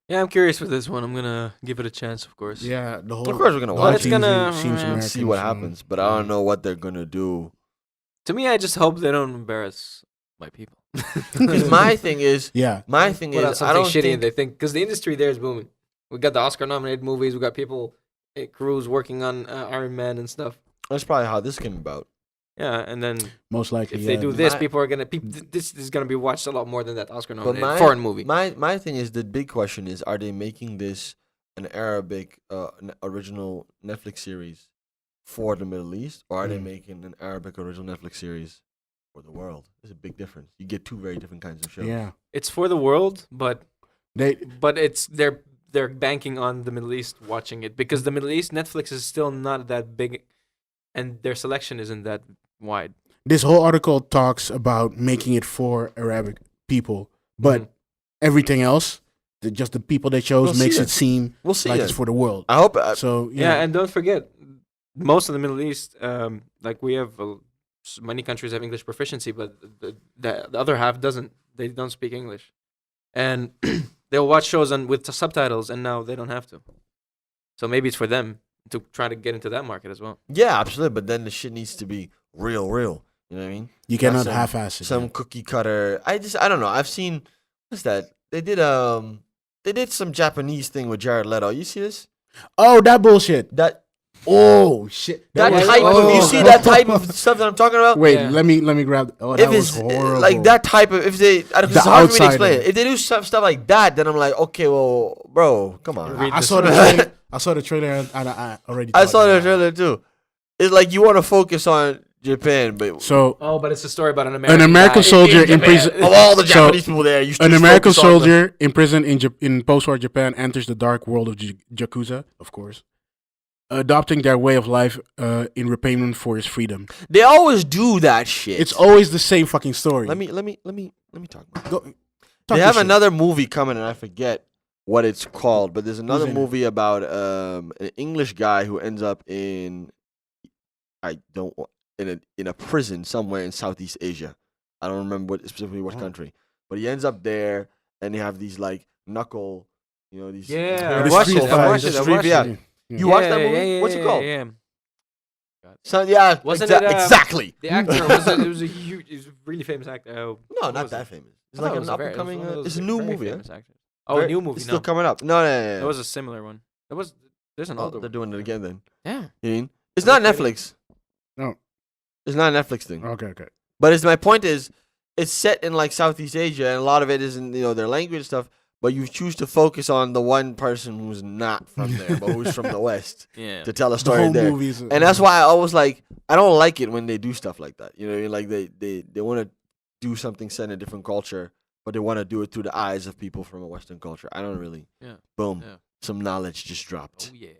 Yeah, I'm curious with this one. I'm gonna give it a chance, of course. Yeah, the whole. Of course, we're gonna the watch whole it. thing Gonna- seems American, See what so- happens, but I don't know what they're gonna do. To me, I just hope they don't embarrass my people. Because my thing is, Yeah, my thing Put out is, I something don't shitty think and they think because the industry there is booming. We got the Oscar-nominated movies. We got people, crews working on Iron Man and stuff. that's probably how this came about. Yeah, and then most likely. if yeah. they do this, My- people are gonna. This is gonna be watched a lot more than that Oscar-nominated my- foreign movie. My thing is, the big question is, are they making this an Arabic original Netflix series for the Middle East, or are they Mm. making an Arabic original Netflix series for the world? There's a big difference. You get two very different kinds of shows. Yeah, It's for the world, but they. it's they're banking on the Middle East watching it because the Middle East Netflix is still not that big, and their selection isn't that wide. This whole article talks about making it for Arabic people, but Mhm. everything else, just the people they chose, We'll see makes it. it seem We'll see. like it. it's for the world. I hope. So Yeah, and don't forget, most of the Middle East, like we have many countries have English proficiency, but the other half doesn't. They don't speak English, and they'll watch shows with the subtitles, and now they don't have to. So maybe it's for them. to try to get into that market as well. Yeah, absolutely. But then the shit needs to be real. You know what I mean? You Not cannot some- half-ass it. Some cookie cutter. I don't know. I've seen what's that? They did some Japanese thing with Jared Leto. You see this? Oh, that bullshit. That Oh shit. that was- type of oh. you see that type of stuff that I'm talking about? Wait, Yeah. let me grab. Oh, that If was it's horrible. like that type of if they I don't, The it's hard for me to explain Outsider. it. If they do stuff like that, then I'm like, okay, well, bro, come on. Read I the saw the script. trailer. I saw the trailer and I already. I thought saw the that. trailer too. It's like you want to focus on Japan, but So Oh, but it's a story about an American. American guy soldier in Japan. prison. of all the So, Japanese people there, you An just American focus on the- soldier in prison in post-war Japan enters the dark world of Yakuza, of course, adopting their way of life in repayment for his freedom. They always do that shit. It's always the same fucking story. let me talk about it. Go, talk They your have shit. another movie coming, and I forget what it's called, but there's another in it? movie about an English guy who ends up in in a prison somewhere in Southeast Asia. I don't remember specifically what Oh. country, but he ends up there, and they have these like knuckle, these Yeah, The I watched street it. I fights. watched it. I Street- watched yeah. it. You watched that movie? What's it called? Yeah. So yeah, Wasn't it, exactly? The actor was a huge, he was a really famous actor. No, what not was that it? famous. It's I like thought it an was up very- and coming. it was one of It's those a new very movie. Yeah? famous actors. Oh, a new movie. It's No, still coming up. No. that was a similar one. There's an Oh, older they're one. doing it again then. Yeah. You mean it's Are not they kidding? Netflix? No. It's not a Netflix thing. Okay. But my point is, it's set in like Southeast Asia, and a lot of it is in their language and stuff. But you choose to focus on the one person who's not from there, but who's from the West, Yeah. to tell a The story whole there. movie is, And that's why I always I don't like it when they do stuff like that. You know, what I mean? Like they want to do something set in a different culture, but they want to do it through the eyes of people from a Western culture. I don't really. Yeah. Boom. Yeah. Some knowledge just dropped. Oh yeah.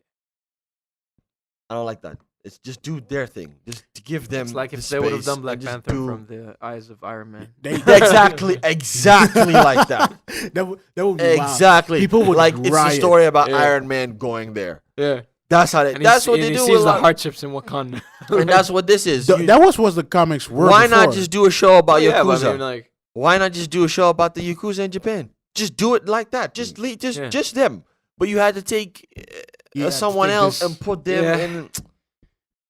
I don't like that. It's just do their thing. Just to give them. It's like the if they would have space done Black and just Panther do- from the eyes of Iron Man. exactly like that. that would be wild. Exactly. People would like it's the riot. story about Yeah. Iron Man going there. Yeah. That's how they. And That's what and they he do. sees With the a lot- hardships in Wakanda. and that's what this is. Th- You- that was the comics were. why not before. just do a show about yeah, but Yakuza? I mean, like, Why not just do a show about the Yakuza in Japan? Just do it like that. Just Yeah. just them. But you had to take You had to someone take else this- and put them Yeah. in.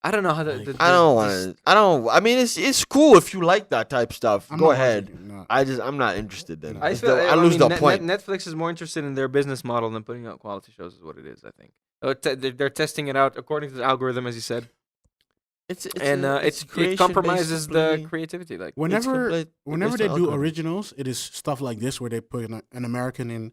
I don't know how I don't want to. I don't. I mean, it's cool if you like that type stuff. I'm Go not ahead. watching it, no. I'm not interested then. I It's feel I lose the Net- point. Netflix is more interested in their business model than putting out quality shows. Is what it is. I think. They're testing it out according to the algorithm, as you said, and it compromises the creativity. Like, Whenever based they on do algorithm. originals, it is stuff like this where they put an American in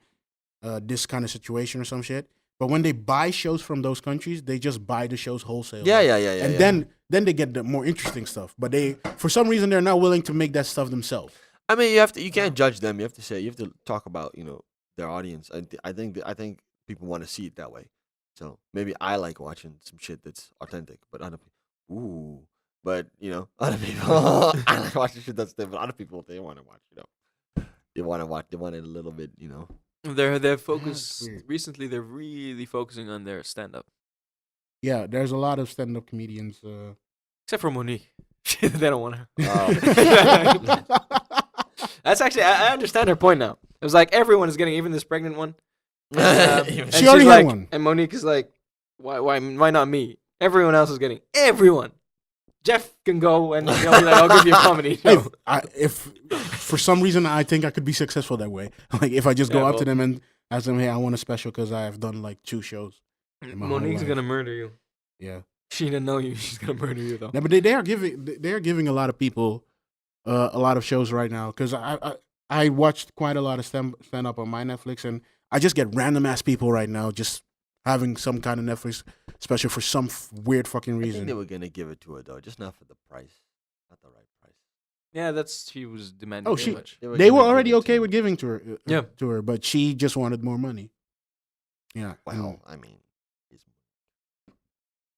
this kind of situation or some shit. But when they buy shows from those countries, they just buy the shows wholesale. Yeah. And yeah. then they get the more interesting stuff. But they, for some reason, they're not willing to make that stuff themselves. I mean, you can't judge them. You have to talk about their audience. I think people want to see it that way. So maybe I like watching some shit that's authentic, but other people, but other people, I like watching shit that's different. Other people, they want to watch, they want it a little bit, they're focused weird. recently. They're really focusing on their stand up, Yeah, there's a lot of stand-up comedians. except for Monique. They don't want her. Oh. That's actually I understand her point now. It was like everyone is getting, even this pregnant one. And She she's already had like, one. And Monique is like, why not me? Everyone else is getting everyone. Jeff can go and he'll be like, I'll give you a comedy show. if for some reason I think I could be successful that way, like if I just go Yeah, up well- to them and ask them, hey, I want a special because I have done like 2 shows. my whole Monique's life. gonna murder you. Yeah. She didn't know you. She's gonna murder you though. No, but they are giving a lot of people a lot of shows right now because I watched quite a lot of stand up on my Netflix and I just get random ass people right now just having some kind of Netflix special for some weird fucking I think reason. they were gonna give it to her though, just not for the price, not the right price. Yeah, she was demanding Oh, too she- much. They were gonna already give it okay to with giving to her, Yeah. to her, but she just wanted more money. Yeah. Well, I mean,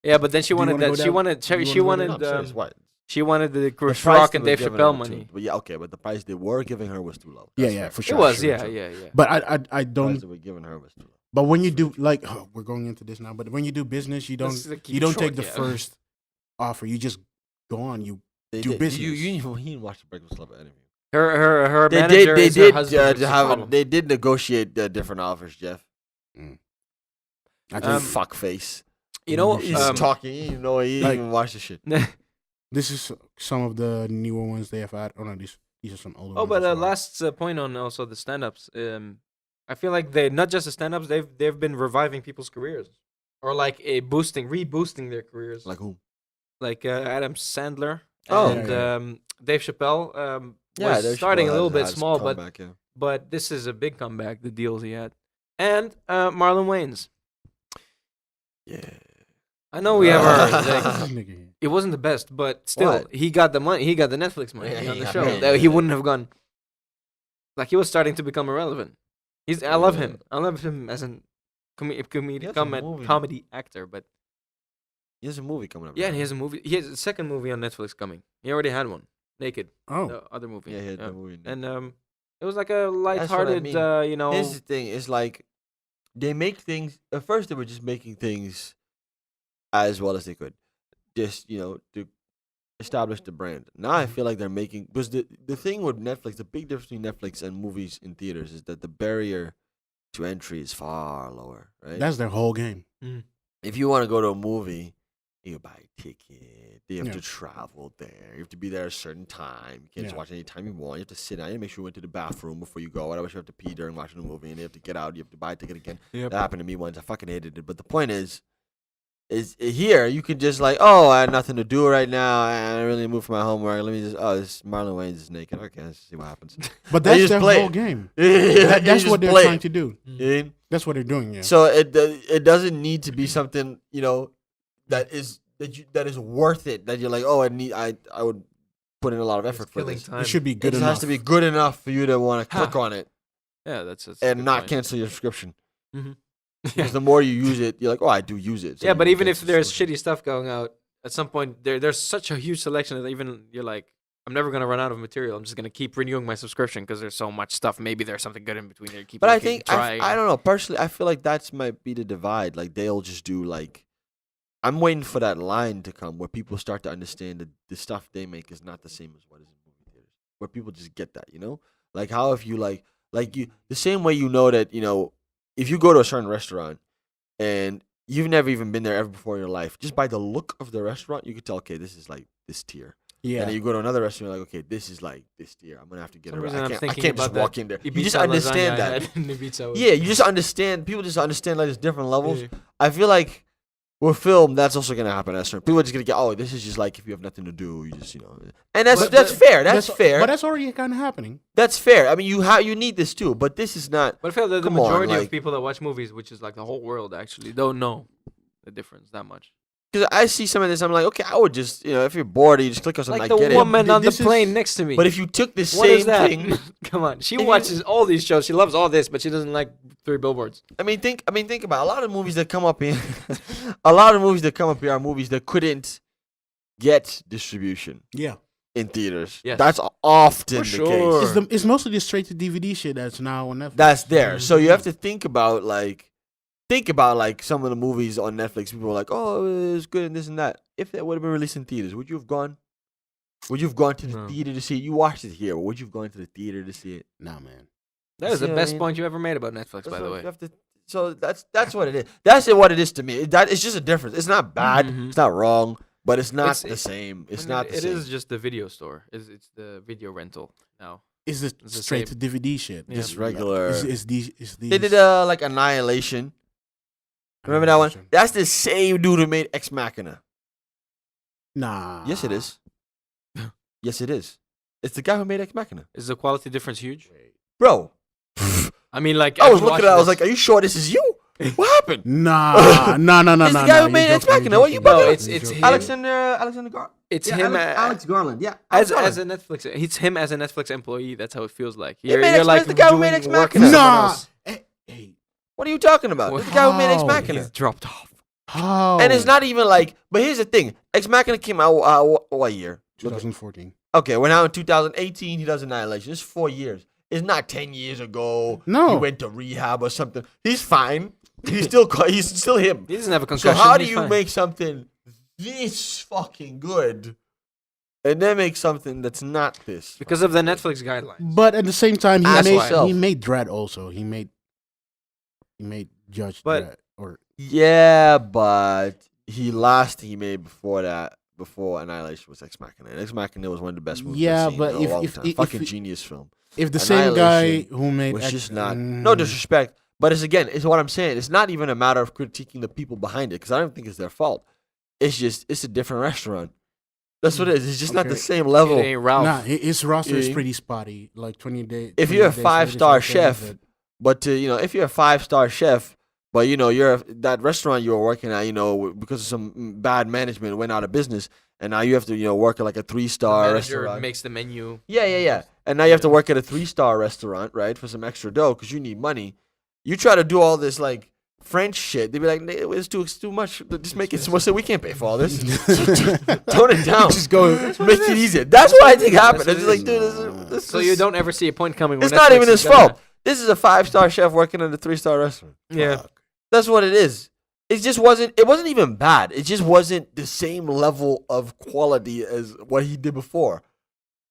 Yeah, but then she Do you wanted wanna go that. She down? wanted. Do you She wanna go wanted. no, I'm serious, what? She wanted the The Chris price Rock they and were Dave giving Chappelle her too- money. But yeah, okay, but the price they were giving her was too low. Yeah, That's yeah, fair. for It sure. was. sure, Yeah, sure. yeah. But I The price don't. they were giving her was too low. But when you do like we're going into this now, but when you do business, you don't Let's, keep you it don't short, take the yeah. first offer. You just go on. You They do did. business. You didn't watch the Breakfast Club interview. Her They manager did. They is her did husband, which is a problem. They did negotiate different offers, Jeff. I You think fuck face. You know, He's talking. You know, he didn't like- even watch the shit. This is some of the newer ones they have had. Oh no, these are some older. Oh, ones but as well. last point on also the stand-ups. I feel like they not just the stand-ups. They've been reviving people's careers, or like reboosting their careers. Like who? Like Adam Sandler Oh. and Yeah, Dave Chappelle. Was Dave starting Chappelle a little had bit his small, comeback, yeah. but this is a big comeback. The deals he had, and Marlon Wayans. Yeah. I know we have our. This Like, nigga here. it wasn't the best, but still, What? he got the money. He got the Netflix money Yeah, on he the got show. paid, That he yeah. wouldn't have gone. Like he was starting to become irrelevant. I love Yeah. him. I love him as an He has a movie. comedy actor. But He has a movie coming up. yeah, right? and he has a movie. He has a second movie on Netflix coming. He already had one, Naked. Oh, The other movie. Yeah, he had the movie. And it was like a That's what I lighthearted, mean. you know. Here's the thing: it's like they make things. At first, they were just making things as well as they could, just to establish the brand. Now I feel like they're making because the thing with Netflix, the big difference between Netflix and movies in theaters is that the barrier to entry is far lower, right? that's their whole game. If you want to go to a movie, you buy a ticket. You have Yeah. to travel there. You have to be there at a certain time. You can't just Yeah. watch any time you want. You have to sit down. You make sure you went to the bathroom before you go. Otherwise, you have to pee during watching the movie, and you have to get out. You have to buy a ticket again. Yep. That happened to me once. I fucking hated it. But the point is here you can just like, oh, I had nothing to do right now. I really moved from my homework. Let me just, this Marlon Wayans is naked. Okay, let's see what happens. But They that's just their play whole it. game. That's That's what they're trying to do. That's what they're doing. Yeah. So it doesn't need to be something that is worth it. That you're like, oh, I would put in a lot of effort for killing this. time. It should be It good just enough. has to be good enough for you to want to click on it Yeah, that's a and good not point. cancel your subscription. Mhm. Because the more you use it, you're like, oh, I do use it. So Yeah, you but don't even if cancel there's subscription. shitty stuff going out, at some point there's such a huge selection that even you're like, I'm never gonna run out of material. I'm just gonna keep renewing my subscription because there's so much stuff. Maybe there's something good in between there. Keep But I looking, think trying. I don't know. Personally, I feel like that's might be the divide. Like they'll just do like, I'm waiting for that line to come where people start to understand that the stuff they make is not the same as what is in movie theaters. Where people just get that, like how if you like you the same way that if you go to a certain restaurant and you've never even been there ever before in your life, just by the look of the restaurant, you could tell, okay, this is like this tier. yeah. And then you go to another restaurant, you're like, okay, this is like this tier. I'm gonna have to get For some it reason right. I'm I thinking can't just about walk that in there. You Ibiza just lasagna understand I that. had in Ibiza. Yeah, you just understand. People just understand like there's different levels. Yeah. I feel like with film, that's also gonna happen. At certain people are just gonna get, oh, this is just like if you have nothing to do, you just and that's But- fair. That's fair. But that's already kind of happening. That's fair. I mean, you need this too, but this is not. But I feel that the Come on, majority like- of people that watch movies, which is like the whole world, actually don't know the difference that much. Because I see some of this, I'm like, okay, I would just, if you're bored, you just click on something. Like I the get woman it. on the This is- plane next to me. But if you took the what is same that? thing, Come on, she If you- watches all these shows. She loves all this, but she doesn't like Three Billboards. think about a lot of movies that come up here. A lot of movies that come up here are movies that couldn't get distribution Yeah. in theaters. Yes. That's often For the sure. case. It's mostly the straight to DVD shit that's now on Netflix. That's there. So Mm-hmm. you have to think about some of the movies on Netflix. People are like, oh, it's good and this and that. If that would have been released in theaters, would you have gone? Would you have gone to the No. theater to see it? You watched it here. Would you have gone to the theater to see it? Nah, man. That is See the what I best mean? point you ever made about Netflix, by So the you way. have to- so that's what it is. That's what it is to me. That it's just a difference. It's not bad. Mhm. It's not wrong. But it's not It's- the same. It's I mean, not the It same. is just the video store. It's the video rental now. It's the It's the straight same. to DVD shit. Yeah. Just regular. It's these. They did like Annihilation. Remember that one? That's the same dude who made Ex Machina. Nah. Yes, it is. Yes, it is. It's the guy who made Ex Machina, Is the quality difference huge? bro. I mean, like I was I've looking at it. I was watched like, "Are you sure this is you? What happened?" Nah, no. It's the guy who made Ex Machina. What you No, bugging? it's him. Alexander Garland. It's Yeah, him Alex Garland. Yeah, as Alex a Netflix. It's him as a Netflix employee. That's how it feels like. He made Ex- like the guy who made doing Ex work for Machina. someone Nah. else. Hey, What are you talking about? What? It's the guy who made Ex How? Machina. He's dropped off. how? And it's not even like. But here's the thing: Ex Machina came out what year? 2014. Okay, we're now in 2018. He does Annihilation. It's 4 years. It's not 10 years ago. No. He went to rehab or something. He's fine. He's still him. He doesn't have a So concussion. how do he's you fine. make something this fucking good and then make something that's not this? Because of the Netflix guidelines. But at the same time, That's why. he made Dread also. He made Judge But- Dredd. Or Yeah, but last he made before that, before Annihilation, was Ex Machina. And Ex Machina was one of the best movies Yeah, I've seen but in a long time. Fucking if genius film. if the same guy Annihilation who made was X- just not. No disrespect, but it's what I'm saying. It's not even a matter of critiquing the people behind it, because I don't think it's their fault. It's a different restaurant. That's what it is. It's just not the Okay. same level. It ain't Ralph. Nah, his roster is Yeah. pretty spotty. Like 20 days. If you're a 5-star chef, but if you're a 5-star chef, but that restaurant you were working at, because of some bad management went out of business, and now you have to work at like a The 3-star manager restaurant. makes the menu. Yeah. And now you have to work at a 3-star restaurant, right, for some extra dough because you need money. You try to do all this like French shit. They'd be like, it's too much. Just make it small. So we can't pay for all this. Tone it down. Just go. Make it easier. That's what I think happened. That's It's what like, it dude, this So is, you don't ever see a point coming. When It's not Netflix even is his gonna- fault. This is a 5-star chef working at a 3-star restaurant. Yeah. That's what it is. It just wasn't. It wasn't even bad. It just wasn't the same level of quality as what he did before.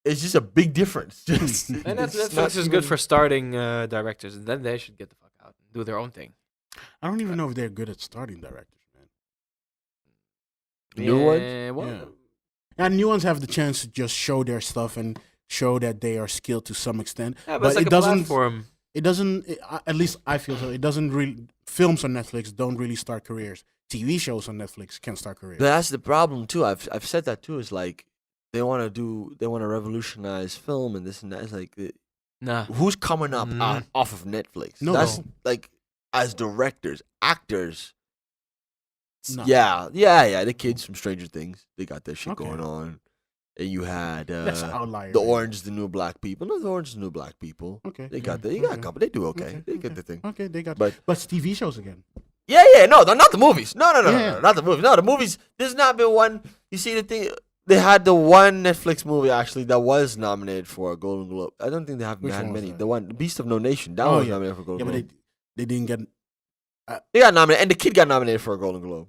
It's just a big difference. Just, And that's it's not Netflix is good even- for starting directors, and then they should get the fuck out and do their own thing. I don't even know if they're good at starting directors, man. New ones? Well, Yeah. And new ones have the chance to just show their stuff and show that they are skilled to some extent. yeah, but it's like it a doesn't. platform. It doesn't. At least I feel so. It doesn't really. Films on Netflix don't really start careers. TV shows on Netflix can start careers. But that's the problem too. I've said that too. Is like they want to revolutionize film and this and that. It's like Nah. who's coming up Mhm. off of Netflix? No. That's like as directors, actors. No. Yeah. The kids from Stranger Things, they got their shit Okay. going on. And you had That's an outlier. the man. Orange is the New Black People. No, the Orange is the New Black People. Okay. They got yeah, you got a okay. couple. They do okay. Okay, They get the thing. Okay, they got. But But it's TV shows again. yeah, no, not the movies. No, Yeah. not the movies. No, the movies. There's not been one. You see the thing. They had the one Netflix movie actually that was nominated for a Golden Globe. I don't think they haven't Which had one was many. that? The one, Beast of No Nation, that Oh, was yeah. nominated for a Yeah, Golden but Globe. they didn't get. They got nominated, and the kid got nominated for a Golden Globe.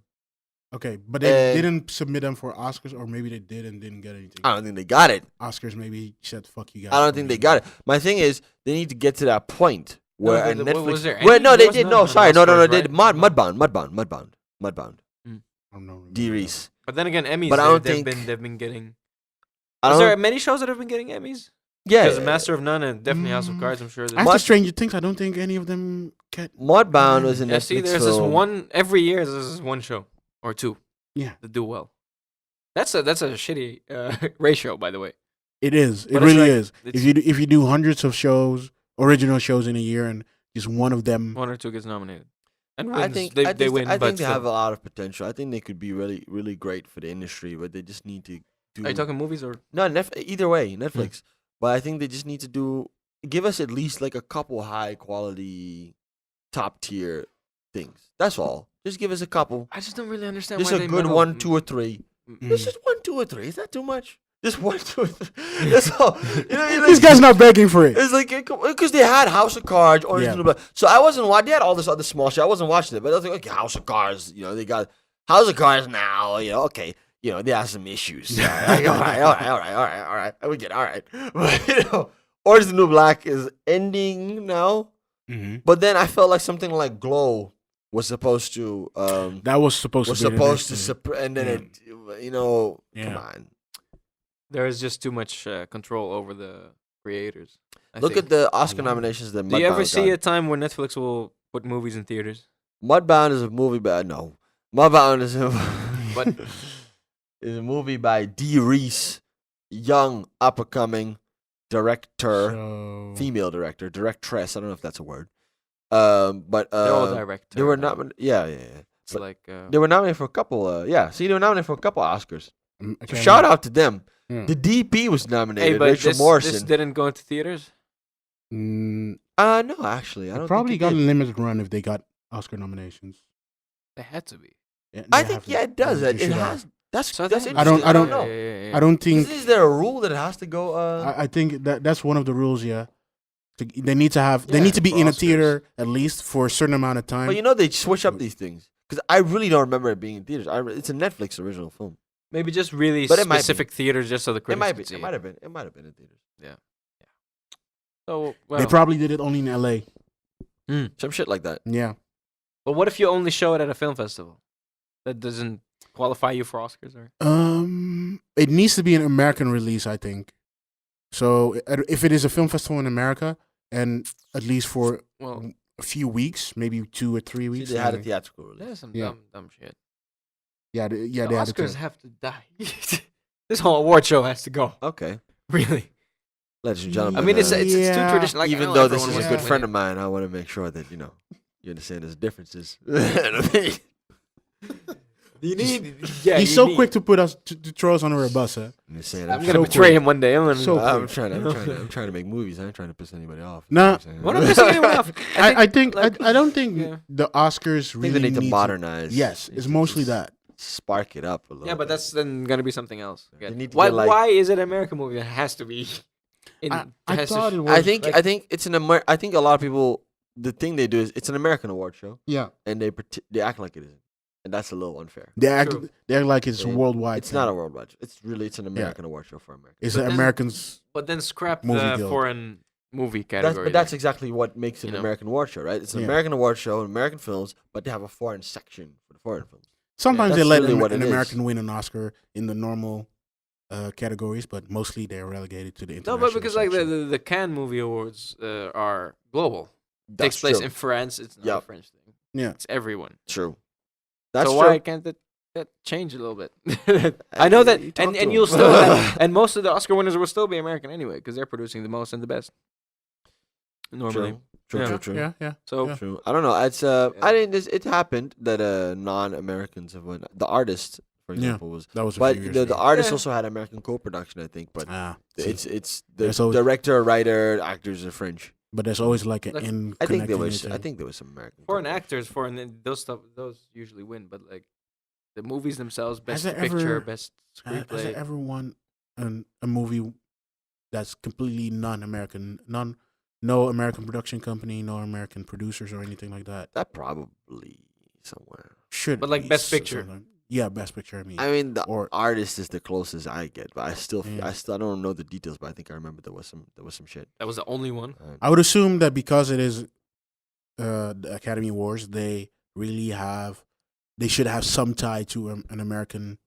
Okay, but they And- didn't submit them for Oscars, or maybe they did and didn't get anything. I don't think they got it. Oscars maybe said fuck you guys. I don't think they got it. My thing is, they need to get to that point where No, a but Netflix. was there Where any? no, There they was did. none No, on sorry, no, Oscars, they did. right? Mudbound. I don't know. D. Reese. But then again, Emmys. But I don't they've think- been getting. I Is don't. there many shows that have been getting Emmys? Yeah, Because Master of None and definitely House of Cards. I'm sure. There's After Stranger Things, I don't think any of them get. Mudbound was a yeah, Netflix see, there's film. this one every year. There's this one show or two. Yeah. That do well. That's a shitty ratio, by the way. It is. It But it's really like- is. it's- If you do hundreds of shows, original shows in a year, and just one of them. One or two gets nominated, and I wins. think they win. I but think they still. have a lot of potential. I think they could be really, really great for the industry, but they just need to do. Are you talking movies or? No, either way, Netflix. But I think they just need to give us at least like a couple high quality, top tier things. That's all. Just give us a couple. I just don't really understand. Just why a they good meddle- 1, 2, or 3. Mm. It's just 1, 2, or 3. Is that too much? Just 1, 2, or 3. That's all. You know what I mean? This guy's not begging for it. It's like because they had House of Cards, Orange is Yeah. the New Black. So I wasn't watching. They had all this other small shit. I wasn't watching it, but I was like, okay, House of Cards. They got House of Cards now. Okay. They have some issues. All right. We get it, all right. But Orange is the New Black is ending now. Mhm. But then I felt like something like Glow was supposed to That was supposed to be the next thing. and then Yeah. it Yeah. come on. There is just too much control over the creators. I Look think. at the Oscar nominations that Do you ever Mudbound see got. a time where Netflix will put movies in theaters? Mudbound is a movie by no. Mudbound is a But is a movie by D. Reese, young up and coming director, So, female directress. I don't know if that's a word. But they're all direct. they were not. Yeah. It's but like They were nominated for a couple. Yeah. See, they were nominated for a couple Oscars. So okay. shout out to them. Yeah. The DP was nominated. hey, but Rachel this Morrison. didn't go into theaters. Mm, No, actually, I they don't probably think got it a did. limited run if they got Oscar nominations. They had to be. Yeah, I they think have to- yeah, it does. they It should has. have. That's So that's then- interesting. I don't know. I don't think. Is there a rule that it has to go? I think that's one of the rules. Yeah, they need to have. They Yeah, need to be for in a Oscars. theater at least for a certain amount of time. But they switch up these things because I really don't remember it being in theaters. It's a Netflix original film. Maybe just really But it might be. specific theaters, just so the It critics might could be. see It might have been. It might have been in theaters. So well, They probably did it only in L.A. Some shit like that. Yeah, but what if you only show it at a film festival? That doesn't. qualify you for Oscars? Or It needs to be an American release, I think. So if it is a film festival in America, and at least for well, a few weeks, maybe 2 or 3 See, weeks. they had a then- theatrical release. there's some Yeah. dumb shit. yeah, The they had Oscars it. have to die. This whole award show has to go. Okay, Really. ladies and gentlemen. I mean, it's too Yeah. traditional. Like, I even know though this everyone is a wants good to friend win of mine, I want to make sure that you understand there's differences. You You need. Yeah, He's so quick to put us to throw us under a bus. Huh? I'm just saying. I'm I'm, gonna so betray quick. him one day. I'm gonna. So I'm quick. trying to make movies. I ain't trying to piss anybody off. Nah. What I'm pissing anyone off. I think like, I don't think yeah. the Oscars I really think they need to need modernize. Yes, it's mostly that. Spark it up a little. Yeah, but bit. that's then gonna be something else. They again. need to Why? get, like- Why is it an American movie that has to be? I thought it was. I think like- I think it's I think a lot of people. The thing they do is it's an American award show, Yeah, and they act like it isn't, and that's a little unfair. they act True. like it's a Yeah. worldwide. It's not a thing. worldwide. It's an American award show for America. It's But an then- Americans. But then scrap Movie the Guild. foreign movie That's, category. but that's exactly what makes it You an know? American award show, right? It's an Yeah. American award show, American films, but they have a foreign section for the foreign films. Sometimes they that's let really an what it is. American win an Oscar in the normal categories, but mostly they're relegated to the no, international. but because like section. the Cannes Movie Awards are global. That's Takes place true. in France. It's not a Yep. French thing. Yeah. It's everyone. True. That's so true. why can't that change a little bit? I know that, You talk to and 'em. you'll still have, and most of the Oscar winners will still be American anyway because they're producing the most and the best. Normally, True. Yeah. True. yeah. so Yeah. True. I don't know. It's I didn't. It happened that non-Americans have won. The artist, for Yeah. example, was. That was a But few years the ago. artist Yeah. also had American co-production, I think. But See, it's the There's always- director, writer, actors are French. but there's always like an Like, in. I think there connecting was. anything. I think there was some American. foreign co-production. actors, those usually win. But like the movies themselves, best there picture, ever- best Has screenplay. there ever won a movie that's completely non-American, no American production company, no American producers or anything like that? That probably somewhere. Should But, like, be Best Picture. sometime. Yeah, best picture. I mean, I mean, the or artist is the closest I get, but I still, Yeah. I don't know the details, but I think I remember there was some shit. That was the only one. I would assume that because it is the Academy Awards, they should have some tie to an American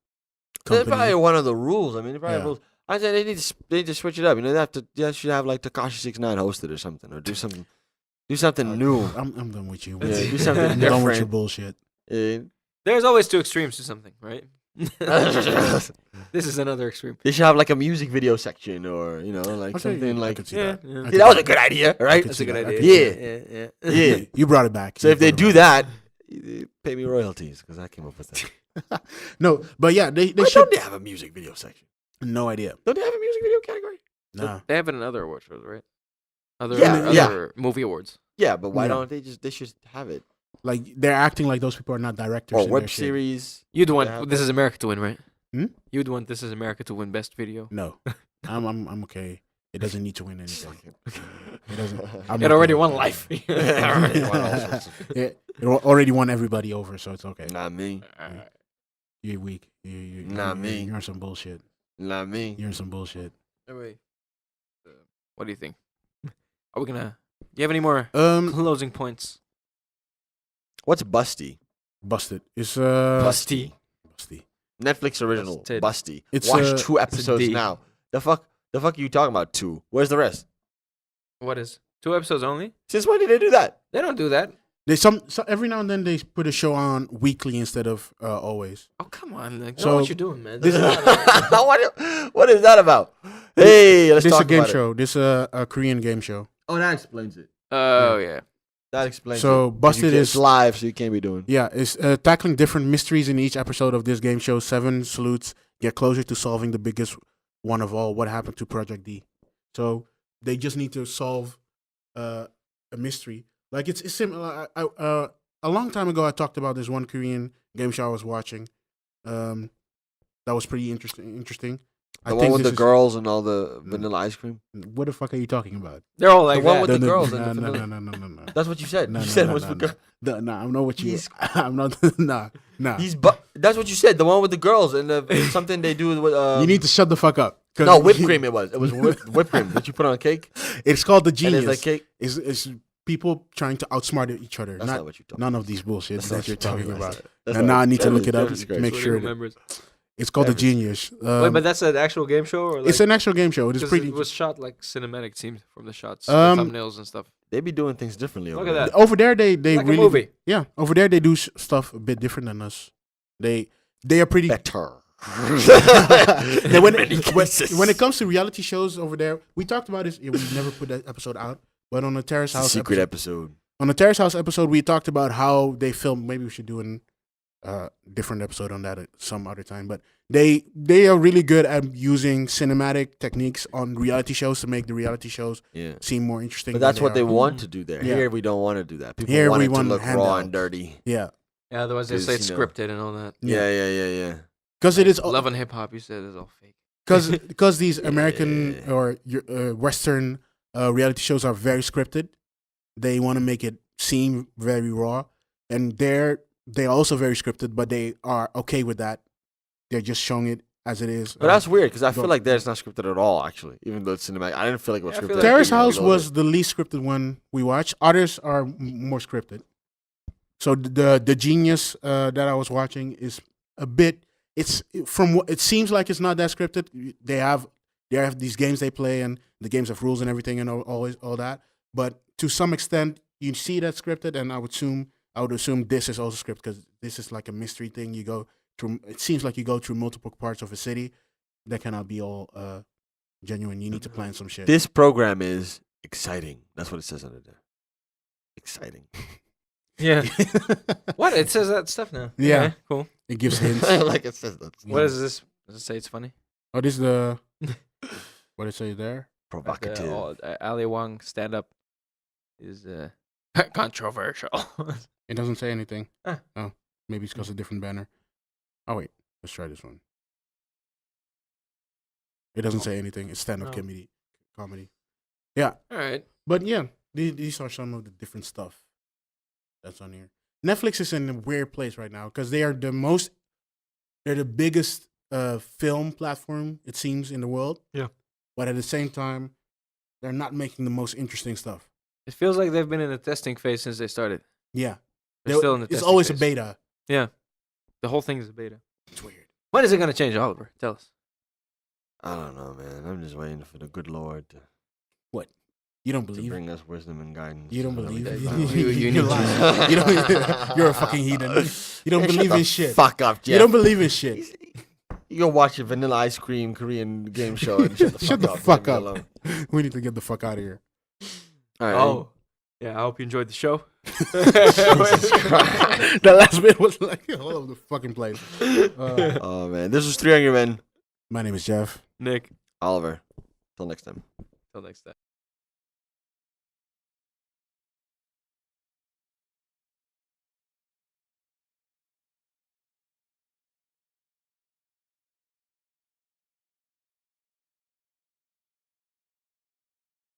That's company. probably one of the rules. I mean, they probably have Yeah. rules. I said they need to switch it up. You know, they should have like Takashi 69 host it or something, or do something new. I'm done with you. Yeah, do something I'm done with your different. bullshit. Eh, There's always two extremes to something, right? This is another extreme. they should have like a music video section, or like Okay, something I like. could see Yeah, that. yeah. I Yeah, could that was see a good idea, I right? could That's see a good that. I idea. could see Yeah. yeah. Yeah. You brought it back. So You if they brought it do back. that, you pay me royalties because I came up with that. No, but yeah, they Why should. don't they have a music video section? No idea. Don't they have a music video category? Nah. They have it in other award shows, right? Other Yeah, other movie awards. Yeah, but why Yeah. don't they just? They should have it. Like they're acting like those people are not directors. Or in their web shit. series. You'd Yeah. want This Is America to win, right? Hmm? You'd want This Is America to win best video. No, I'm okay. It doesn't need to win anything. It doesn't. I'm It okay already with won that. life. Already won all sorts of- It already won everybody over, so it's okay. Not me. You're weak. You, Not me. You're on some bullshit. Not me. You're on some bullshit. Anyway, what do you think? Are we gonna? Do you have any more closing points? What's Busty? Busted. It's Busty. Busty. Netflix original. Busted. Busty. It's, Watch 2 it's a episodes D. now. The fuck are you talking about? 2. Where's the rest? What is 2 episodes only? Since when did they do that? They don't do that. They every now and then they put a show on weekly instead of always. Oh come on! Like, So, know what you're doing, man. this is- what is that about? Hey, let's This is talk a game about it. show. This is a Korean game show. Oh, that explains it. Oh yeah. That explains So, it. 'Cause Busted you can't- is- it's live, so you can't be doing. Yeah, it's tackling different mysteries in each episode of this game show. 7 salutes get closer to solving the biggest one of all. What happened to Project D? So they just need to solve a mystery. Like it's similar. A long time ago, I talked about this one Korean game show I was watching. That was pretty interesting. The one with the girls and all the vanilla ice cream. What the fuck are you talking about? They're all like The one that. with the No, girls no, and the no, vanilla. no. That's what you said. No, You no, said no, it was no, for no. girls. No, I'm not what you. He's- I'm not. Nah. That's what you said. The one with the girls and something they do with. You need to shut the fuck up. 'Cause No, whipped cream. It was whipped cream that you put on a cake. It's called the And Genius. it's like cake. It's people trying to outsmart each other. That's not what you're talking None about. of these bullshit That's that not you're what you're talking talking about. about. That's And not- now I need to that look is- it up that is to great. make What sure. he remembers. It's called The Everything. Genius. Wait, but that's an actual game show, or like, it's an actual game show. It is 'cause pretty. It was shot like cinematic, seems from the shots, the Um, thumbnails and stuff. They be doing things differently. Look over at there. that. Over there, they Like really a movie. Yeah, over there they do stuff a bit different than us. They are pretty. Better. Then when, Many when, cases. when it comes to reality shows over there, we talked about this. We never put that episode out, but on the Terrace It's a House secret episode, episode. on the Terrace House episode, we talked about how they film. Maybe we should do an different episode on that at some other time. But they are really good at using cinematic techniques on reality shows to make the reality shows Yeah. seem more interesting. But than that's what they are. want to do there. Yeah. Here we don't want to do that. People Here want we it to want look raw handouts. and dirty. Yeah, Yeah, otherwise they 'Cause, say it's you know- scripted and all that. Yeah. because it is Love and hip hop, you said, is all fake. because these American Yeah. or Western reality shows are very scripted. They want to make it seem very raw, and they're also very scripted, but they are okay with that. They're just showing it as it is. But that's weird because I feel Go- like that's not scripted at all. Actually, even though it's cinematic, I didn't feel like it was Yeah, I scripted. feel like Terrace you know, House a little was bit. the least scripted one we watched. Others are more scripted. So the Genius that I was watching is a bit. It's from what it seems like it's not that scripted. They have these games they play and the games have rules and everything and all that. But to some extent, you see that scripted, and I would assume this is also scripted because this is like a mystery thing. You go through. It seems like you go through multiple parts of a city. That cannot be all genuine. You need to plan some shit. This program is exciting. That's what it says under there. Exciting. Yeah. What? It says that stuff now. Yeah. Okay, cool. It gives hints. like it says that. What is this? Does it say it's funny? Oh, this is the what it say there? Provocative. Ali Wong stand up is controversial. It doesn't say anything. Ah. Oh, maybe it's because a different banner. Oh wait, let's try this one. It doesn't say anything. It's stand-up Oh. comedy. Yeah, All right. but yeah, these are some of the different stuff that's on here. Netflix is in a weird place right now because they're the biggest film platform it seems in the world. Yeah. But at the same time, they're not making the most interesting stuff. It feels like they've been in a testing phase since they started. Yeah, They're still in the it's testing always phase. a beta. Yeah. The whole thing is a beta. It's weird. When is it going to change, Oliver? Tell us. I don't know, man. I'm just waiting for the good Lord to You don't believe? bring us wisdom and guidance. You don't so that we believe? can- You need You're to- lying. You don't. You're a fucking heathen. You don't Hey, believe shut in the shit. Fuck up, Jeff. You don't believe in shit. You go watch a Vanilla Ice Cream Korean game show and shut the fuck Shut the up. fuck Leave me up. alone. We need to get the fuck out of here. All right. Oh. Yeah, I hope you enjoyed the show. That last bit was like all over the fucking place. Oh man, this was 3 Angry Men. My name is Jeff. Nick, Oliver. Till next time. till next time.